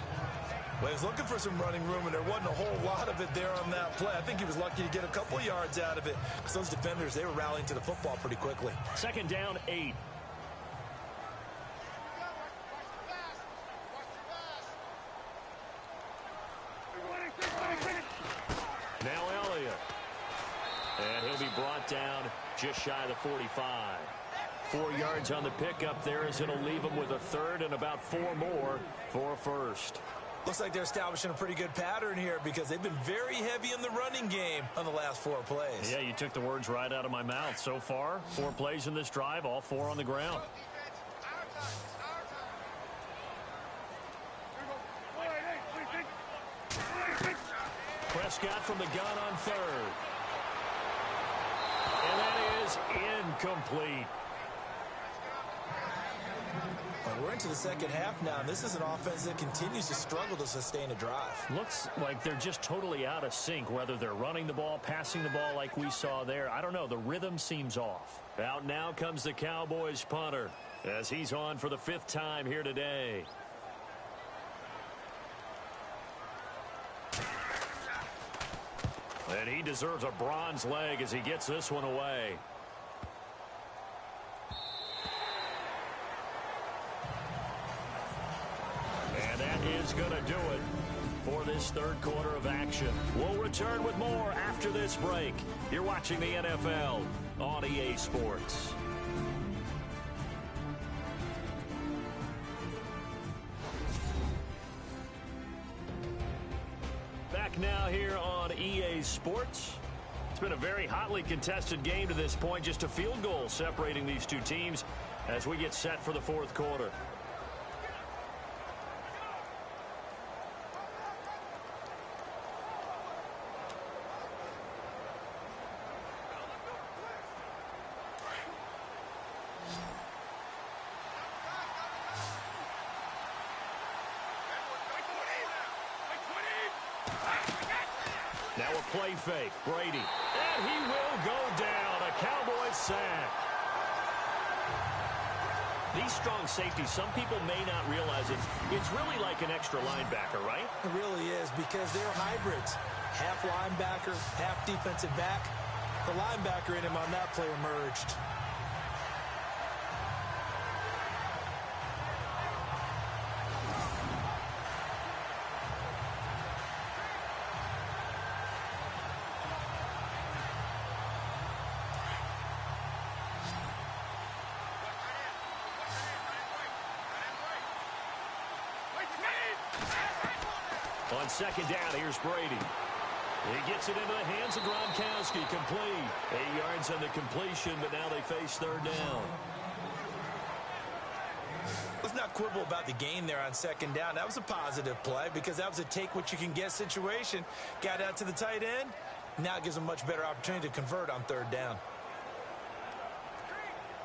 Well, he was looking for some running room, and there wasn't a whole lot of it there on that play. I think he was lucky to get a couple of yards out of it because those defenders, they were rallying to the football pretty quickly. 2nd down, 8. Now Elliott. And he'll be brought down just shy of the 45. 4 yards on the pickup there as it'll leave him with a 3rd and about 4 more for a 1st. Looks like they're establishing a pretty good pattern here because they've been very heavy in the running game on the last 4 plays. Yeah, you took the words right out of my mouth. So far, 4 plays in this drive, all 4 on the ground. Prescott from the gun on 3rd. And that is incomplete. Well, we're into the second half now, and this is an offense that continues to struggle to sustain a drive. Looks like they're just totally out of sync, whether they're running the ball, passing the ball like we saw there. I don't know. The rhythm seems off. Out now comes the Cowboys punter as he's on for the 5th time here today. And he deserves a bronze leg as he gets this one away. And that is going to do it for this 3rd quarter of action. We'll return with more after this break. You're watching the NFL on EA Sports. Back now here on EA Sports. It's been a very hotly contested game to this point. Just a field goal separating these two teams as we get set for the 4th quarter. Now a play fake. Brady. And he will go down. A Cowboys sack. These strong safeties, some people may not realize it. It's really like an extra linebacker, right? It really is because they're hybrids. Half linebacker, half defensive back. The linebacker in him on that play emerged. On 2nd down, here's Brady. He gets it into the hands of Gronkowski. Complete. 8 yards on the completion, but now they face 3rd down. Let's not quibble about the gain there on 2nd down. That was a positive play because that was a take-what-you-can-get situation. Got out to the tight end. Now it gives them a much better opportunity to convert on 3rd down.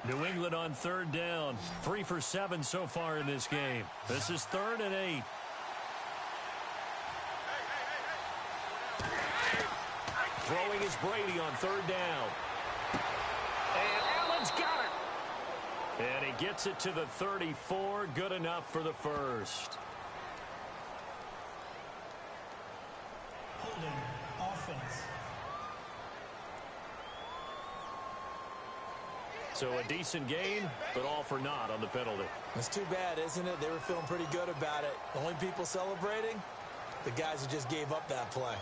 New England on 3rd down. 3 for 7 so far in this game. This is 3rd and 8. Throwing is Brady on 3rd down. And Allen's got it. And he gets it to the 34. Good enough for the 1st. Holding offense. So a decent gain, but all for naught on the penalty. It's too bad, isn't it? They were feeling pretty good about it. The only people celebrating, the guys who just gave up that play.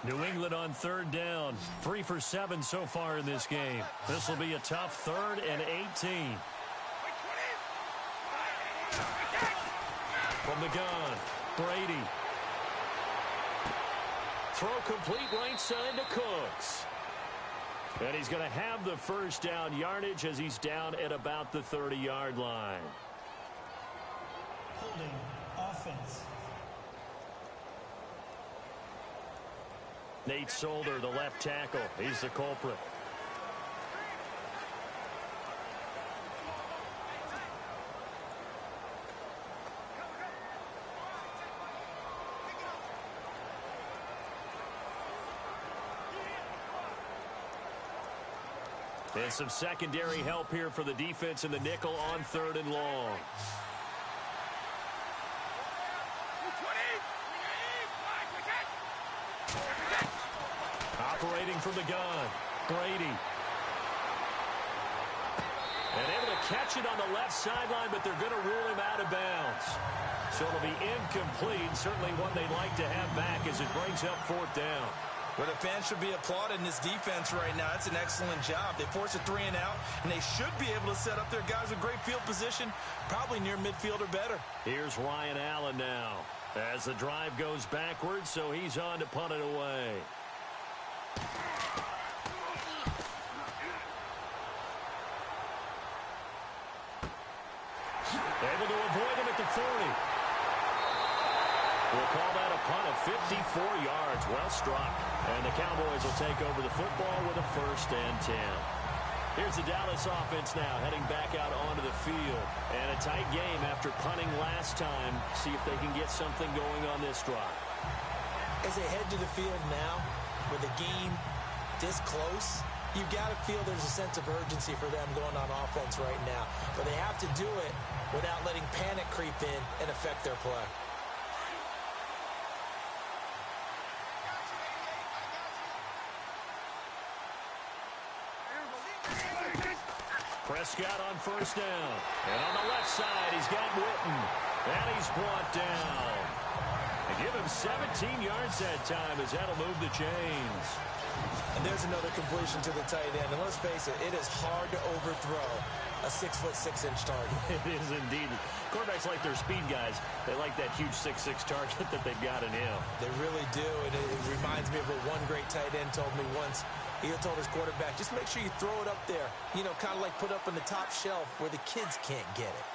New England on 3rd down. 3 for 7 so far in this game. This will be a tough 3rd and 18. From the gun, Brady. Throw complete right side to Cooks. And he's going to have the first down yardage as he's down at about the 30-yard line. Holding offense. Nate Solder, the left tackle. He's the culprit. And some secondary help here for the defense in the nickel on 3rd and long. Operating from the gun, Brady. And able to catch it on the left sideline, but they're going to rule him out of bounds. So it'll be incomplete, certainly one they'd like to have back as it brings up 4th down. Well, the fans should be applauding this defense right now. It's an excellent job. They force a 3 and out, and they should be able to set up their guys with great field position, probably near midfield or better. Here's Ryan Allen now as the drive goes backwards, so he's on to punt it away. Able to avoid him at the 40. We'll call that a punt of 54 yards. Well struck. And the Cowboys will take over the football with a 1st and 10. Here's the Dallas offense now heading back out onto the field. And a tight game after punting last time. See if they can get something going on this drive. As they head to the field now, with the game this close, you've got to feel there's a sense of urgency for them going on offense right now. But they have to do it without letting panic creep in and affect their play. Prescott on 1st down. And on the left side, he's got Witten. And he's brought down. They give him 17 yards that time as that'll move the chains. And there's another completion to the tight end. And let's face it, it is hard to overthrow a 6'6" target. It is indeed. Quarterbacks like their speed guys. They like that huge 6'6" target that they've got in him. They really do. And it reminds me of what one great tight end told me once. He told his quarterback, just make sure you throw it up there. You know, kind of like put up on the top shelf where the kids can't get it.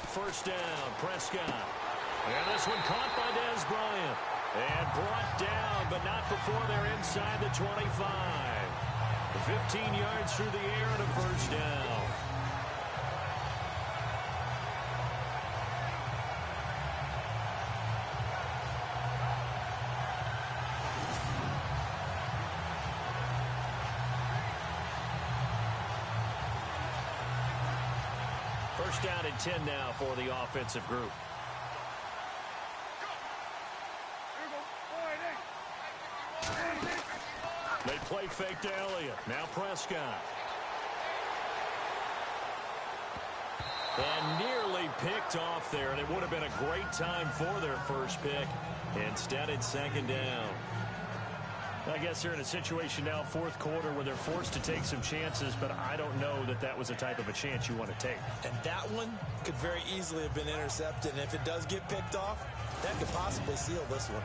First down, Prescott. And this one caught by Dez Bryant. And brought down, but not before they're inside the 25. 15 yards through the air and a 1st down. First down and 10 now for the offensive group. They play fake to Elliott. Now Prescott. And nearly picked off there, and it would have been a great time for their first pick. Instead, it's 2nd down. I guess they're in a situation now, 4th quarter, where they're forced to take some chances, but I don't know that that was the type of a chance you want to take. And that one could very easily have been intercepted. And if it does get picked off, that could possibly seal this one.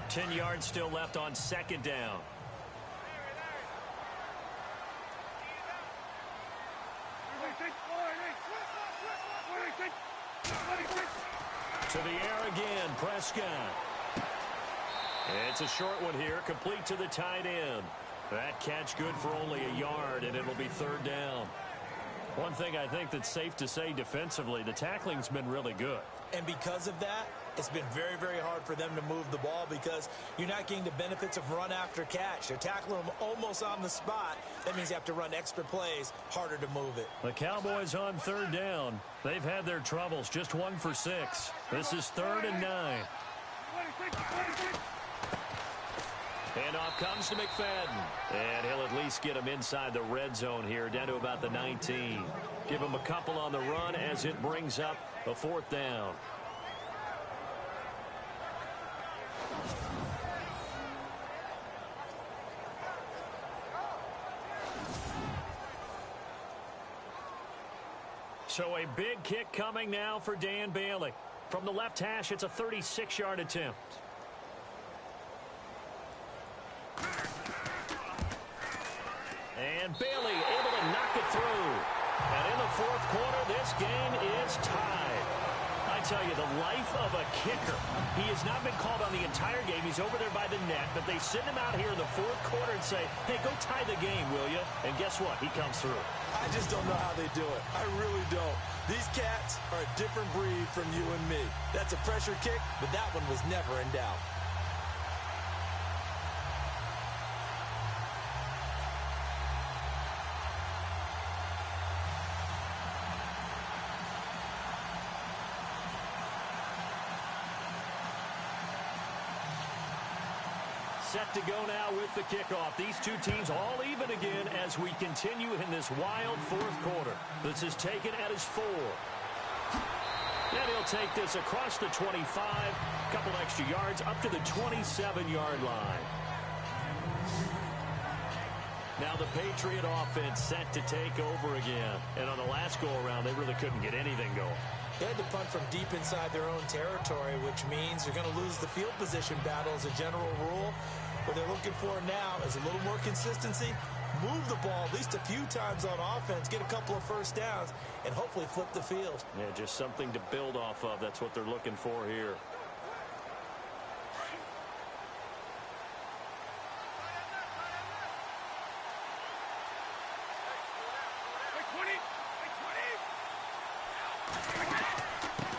10 yards still left on 2nd down. To the air again, Prescott. It's a short one here, complete to the tight end. That catch good for only a yard, and it'll be 3rd down. One thing I think that's safe to say defensively, the tackling's been really good. And because of that, it's been very, very hard for them to move the ball because you're not getting the benefits of run after catch. They're tackling them almost on the spot. That means you have to run extra plays, harder to move it. The Cowboys on 3rd down. They've had their troubles, just 1 for 6. This is 3rd and 9. Handoff comes to McFadden. And he'll at least get him inside the red zone here, down to about the 19. Give him a couple on the run as it brings up a 4th down. So a big kick coming now for Dan Bailey. From the left hash, it's a 36-yard attempt. And Bailey able to knock it through. And in the fourth quarter, this game is tied. I tell you, the life of a kicker. He has not been called on the entire game. He's over there by the net, but they send him out here in the fourth quarter and say, hey, go tie the game, will you? And guess what? He comes through. I just don't know how they do it. I really don't. These cats are a different breed from you and me. That's a pressure kick, but that one was never in doubt. Set to go now with the kickoff. These two teams all even again as we continue in this wild fourth quarter. This is taken at his 4. And he'll take this across the 25, a couple extra yards up to the 27-yard line. Now the Patriot offense set to take over again. And on the last go-around, they really couldn't get anything going. They had to punt from deep inside their own territory, which means they're going to lose the field position battle as a general rule. What they're looking for now is a little more consistency, move the ball at least a few times on offense, get a couple of first downs, and hopefully flip the field. Yeah, just something to build off of. That's what they're looking for here.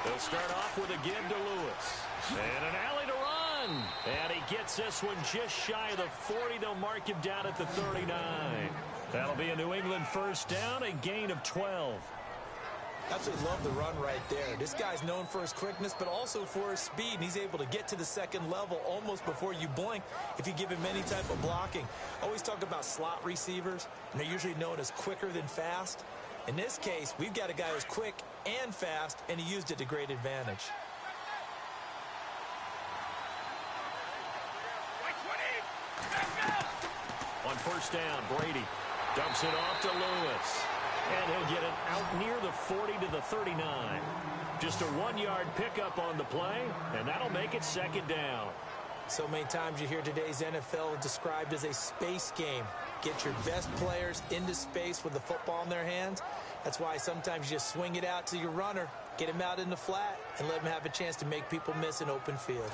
They'll start off with a give to Lewis. And an alley to run. And he gets this one just shy of the 40. They'll mark him down at the 39. That'll be a New England first down, a gain of 12. Absolutely love the run right there. This guy's known for his quickness, but also for his speed. And he's able to get to the second level almost before you blink if you give him any type of blocking. Always talk about slot receivers, and they're usually known as quicker than fast. In this case, we've got a guy who's quick and fast, and he used it to great advantage. On first down, Brady dumps it off to Lewis. And he'll get it out near the 40 to the 39. Just a 1-yard pickup on the play, and that'll make it second down. So many times you hear today's NFL described as a space game. Get your best players into space with the football in their hands. That's why sometimes you just swing it out to your runner, get him out in the flat, and let him have a chance to make people miss an open field.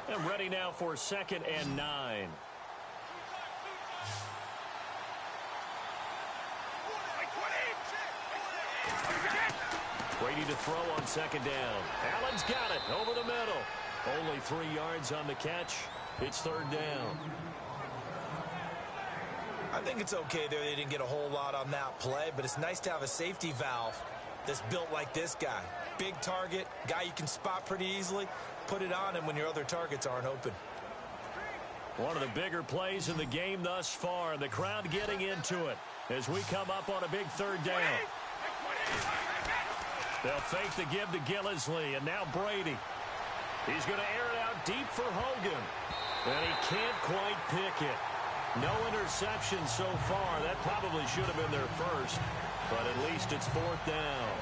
And ready now for 2nd and 9. Brady to throw on 2nd down. Allen's got it over the middle. Only 3 yards on the catch. It's 3rd down. I think it's okay there. They didn't get a whole lot on that play, but it's nice to have a safety valve that's built like this guy. Big target, guy you can spot pretty easily. Put it on him when your other targets aren't open. One of the bigger plays in the game thus far. The crowd getting into it as we come up on a big 3rd down. They'll fake the give to Gillisley, and now Brady. He's going to air it out deep for Hogan. And he can't quite pick it. No interception so far. That probably should have been their first, but at least it's 4th down.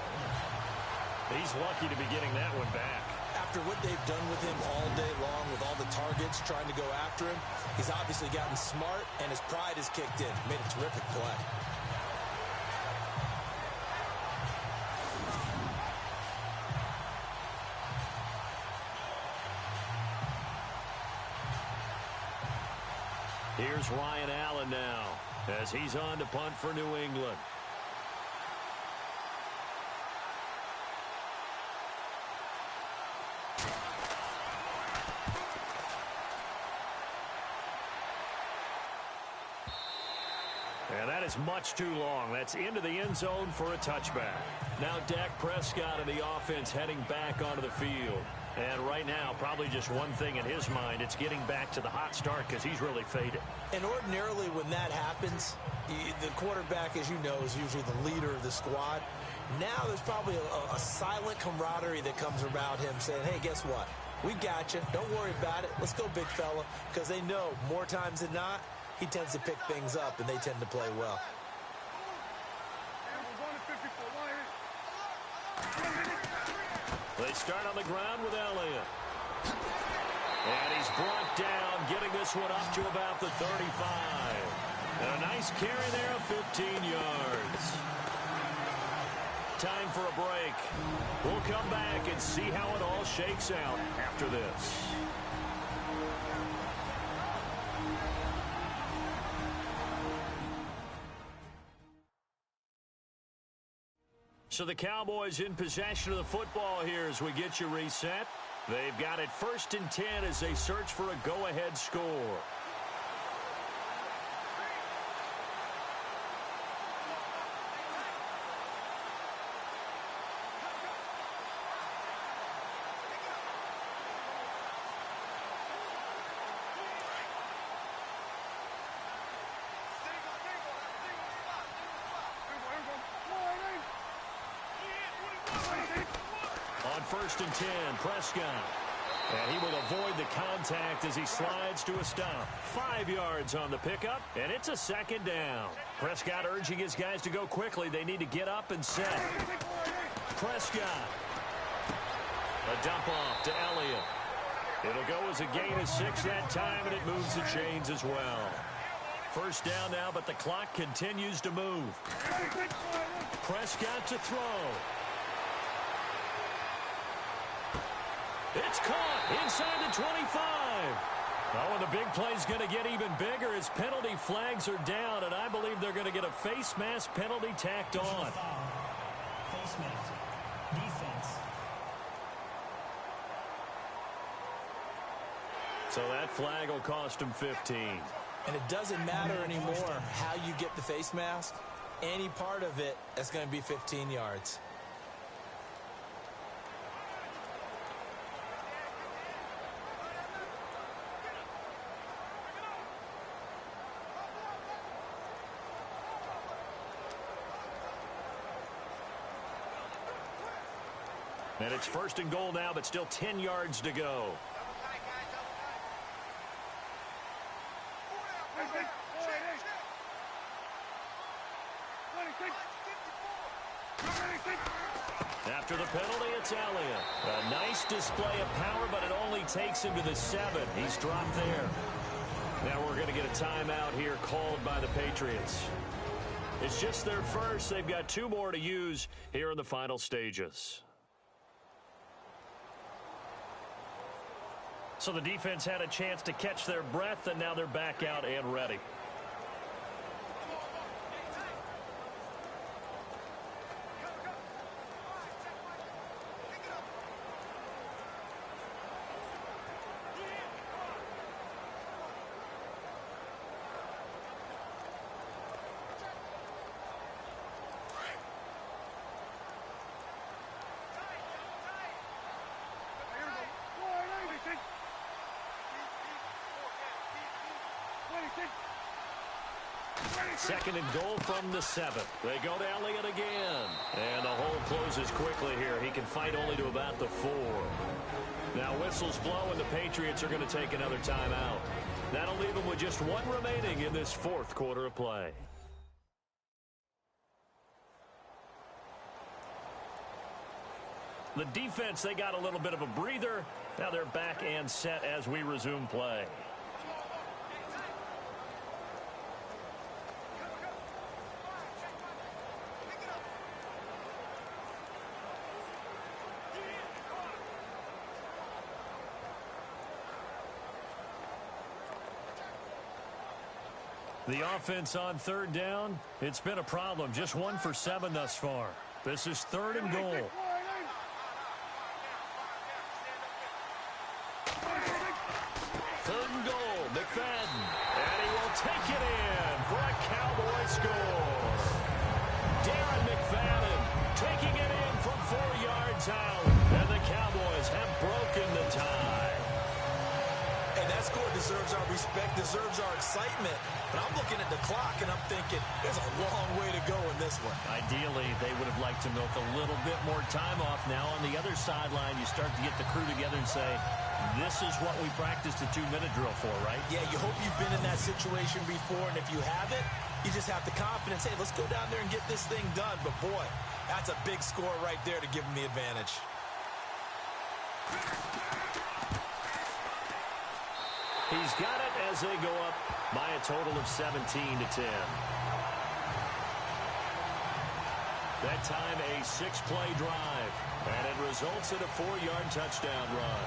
He's lucky to be getting that one back. After what they've done with him all day long with all the targets trying to go after him, he's obviously gotten smart, and his pride has kicked in. Made a terrific play. Here's Ryan Allen now as he's on to punt for New England. And that is much too long. That's into the end zone for a touchback. Now Dak Prescott and the offense heading back onto the field. And right now, probably just one thing in his mind, it's getting back to the hot start because he's really faded. And ordinarily when that happens, the quarterback, as you know, is usually the leader of the squad. Now there's probably a silent camaraderie that comes around him saying, hey, guess what? We got you. Don't worry about it. Let's go, big fella, because they know more times than not, he tends to pick things up, and they tend to play well. They start on the ground with Elliott. And he's brought down, getting this one up to about the 35. And a nice carry there of 15 yards. Time for a break. We'll come back and see how it all shakes out after this. So the Cowboys in possession of the football here as we get you reset. They've got it 1st and 10 as they search for a go-ahead score. On 1st and 10, Prescott. And he will avoid the contact as he slides to a stop. 5 yards on the pickup, and it's a 2nd down. Prescott urging his guys to go quickly. They need to get up and set. Prescott. A dump off to Elliott. It'll go as a gain of 6 that time, and it moves the chains as well. 1st down now, but the clock continues to move. Prescott to throw. It's caught inside the 25. Oh, and the big play's going to get even bigger as penalty flags are down, and I believe they're going to get a face mask penalty tacked on. Face mask. Defense. So that flag will cost him 15. And it doesn't matter anymore how you get the face mask. Any part of it is going to be 15 yards. And it's 1st and goal now, but still 10 yards to go. After the penalty, it's Elliott. A nice display of power, but it only takes him to the 7. He's dropped there. Now we're going to get a timeout here called by the Patriots. It's just their first. They've got 2 more to use here in the final stages. So the defense had a chance to catch their breath, and now they're back out and ready. Second and goal from the 7. They go to Elliott again. And the hole closes quickly here. He can fight only to about the 4. Now whistles blow, and the Patriots are going to take another timeout. That'll leave them with just 1 remaining in this 4th quarter of play. The defense, they got a little bit of a breather. Now they're back and set as we resume play. The offense on 3rd down, it's been a problem. Just 1 for 7 thus far. This is 3rd and goal. 3rd and goal, McFadden. And he will take it in for a Cowboy score. Darren McFadden taking it in from 4 yards out. And the Cowboys have broken the tie. And that score deserves our respect deserves our excitement, but I'm looking at the clock and I'm thinking there's a long way to go in this one. Ideally, they would have liked to milk a little bit more time off. Now on the other sideline, you start to get the crew together and say, this is what we practiced a 2-minute drill for, right? Yeah, you hope you've been in that situation before, and if you haven't, you just have the confidence, hey, let's go down there and get this thing done. But boy, that's a big score right there to give them the advantage. He's got it as they go up by a total of 17-10. That time a 6-play drive, and it results in a 4-yard touchdown run.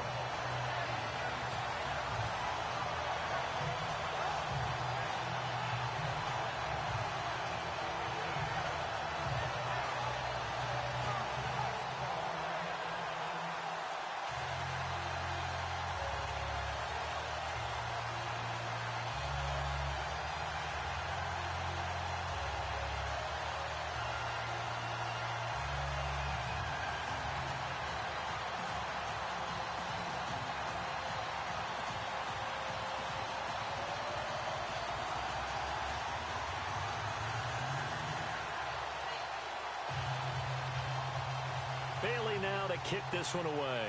Bailey now to kick this one away.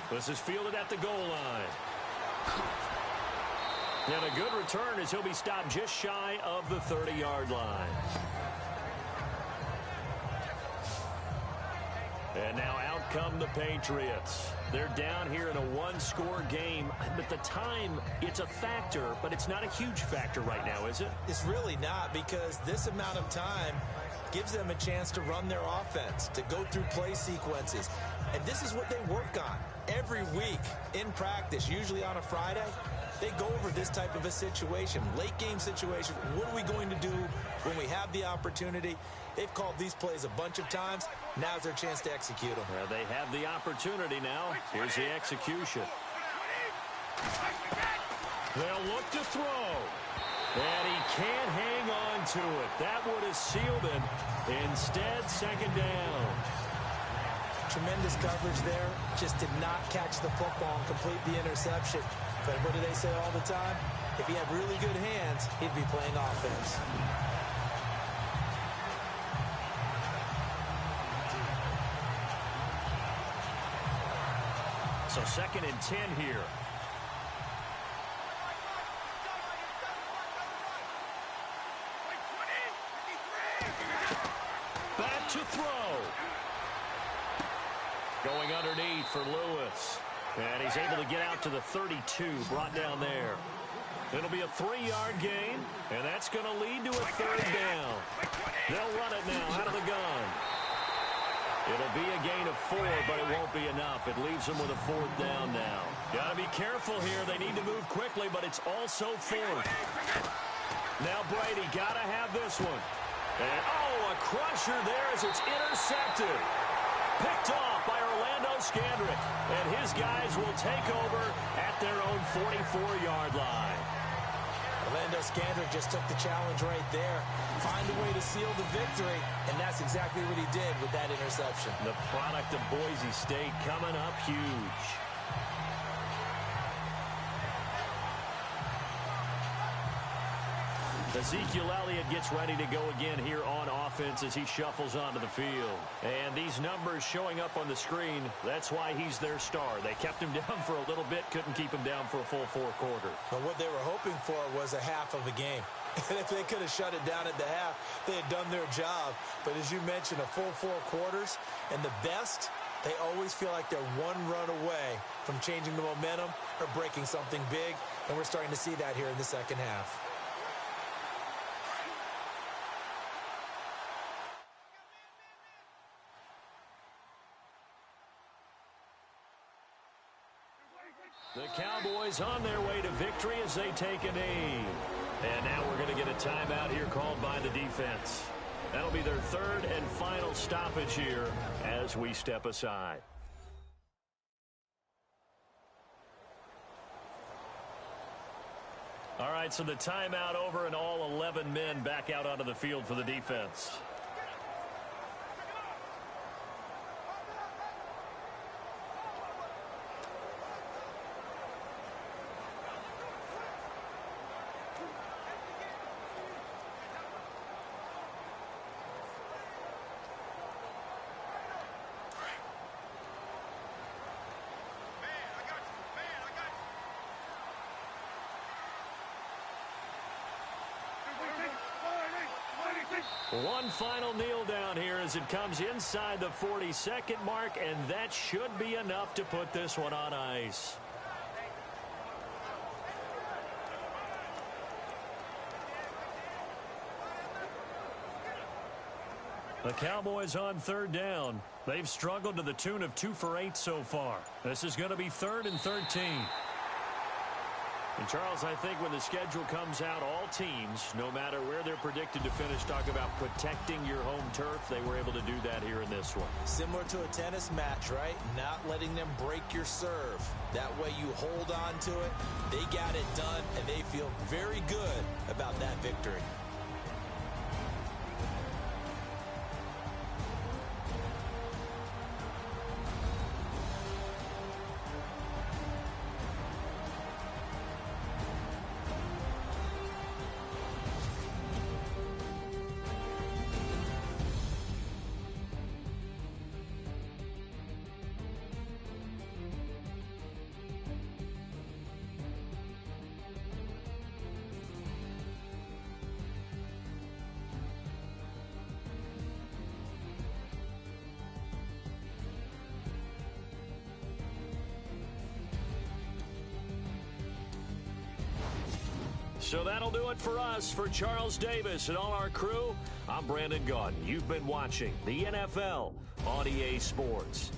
This is fielded at the goal line. And a good return as he'll be stopped just shy of the 30-yard line. And now out come the Patriots. They're down here in a 1-score game. But the time, it's a factor, but it's not a huge factor right now, is it? It's really not, because this amount of time gives them a chance to run their offense, to go through play sequences. And this is what they work on every week in practice, usually on a Friday. They go over this type of a situation, late game situation. What are we going to do when we have the opportunity? They've called these plays a bunch of times. Now's their chance to execute them. Well, they have the opportunity now. Here's the execution. They'll look to throw. And he can't hang on to it. That would have sealed it. Instead, second down. Tremendous coverage there. Just did not catch the football and complete the interception. But what do they say all the time? If he had really good hands, he'd be playing offense. So 2nd and 10 here. Back to throw. Going underneath for Lewis. And he's able to get out to the 32, brought down there. It'll be a 3-yard gain, and that's going to lead to a 3rd down. They'll run it now out of the gun. It'll be a gain of 4, but it won't be enough. It leaves them with a 4th down now. Got to be careful here. They need to move quickly, but it's also 4th. Now Brady got to have this one. And, a crusher there as it's intercepted. Picked off by Orlando Scandrick. And his guys will take over at their own 44-yard line. Orlando Scandrick just took the challenge right there. Find a way to seal the victory, and that's exactly what he did with that interception. The product of Boise State coming up huge. Ezekiel Elliott gets ready to go again here on offense as he shuffles onto the field. And these numbers showing up on the screen, that's why he's their star. They kept him down for a little bit, couldn't keep him down for a full 4 quarters. But what they were hoping for was a half of a game. And if they could have shut it down at the half, they had done their job. But as you mentioned, a full 4 quarters, and the best, they always feel like they're one run away from changing the momentum or breaking something big. And we're starting to see that here in the second half. The Cowboys on their way to victory as they take a knee. And now we're going to get a timeout here called by the defense. That'll be their 3rd and final stoppage here as we step aside. All right, so the timeout over and all 11 men back out onto the field for the defense. One final kneel down here as it comes inside the 40-second mark, and that should be enough to put this one on ice. The Cowboys on third down. They've struggled to the tune of 2 for 8 so far. This is going to be 3rd and 13. And, Charles, I think when the schedule comes out, all teams, no matter where they're predicted to finish, talk about protecting your home turf. They were able to do that here in this one. Similar to a tennis match, right? Not letting them break your serve. That way you hold on to it. They got it done, and they feel very good about that victory. So that'll do it for us. For Charles Davis and all our crew, I'm Brandon Gaudin. You've been watching the NFL on EA Sports.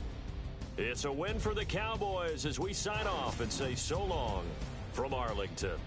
It's a win for the Cowboys as we sign off and say so long from Arlington.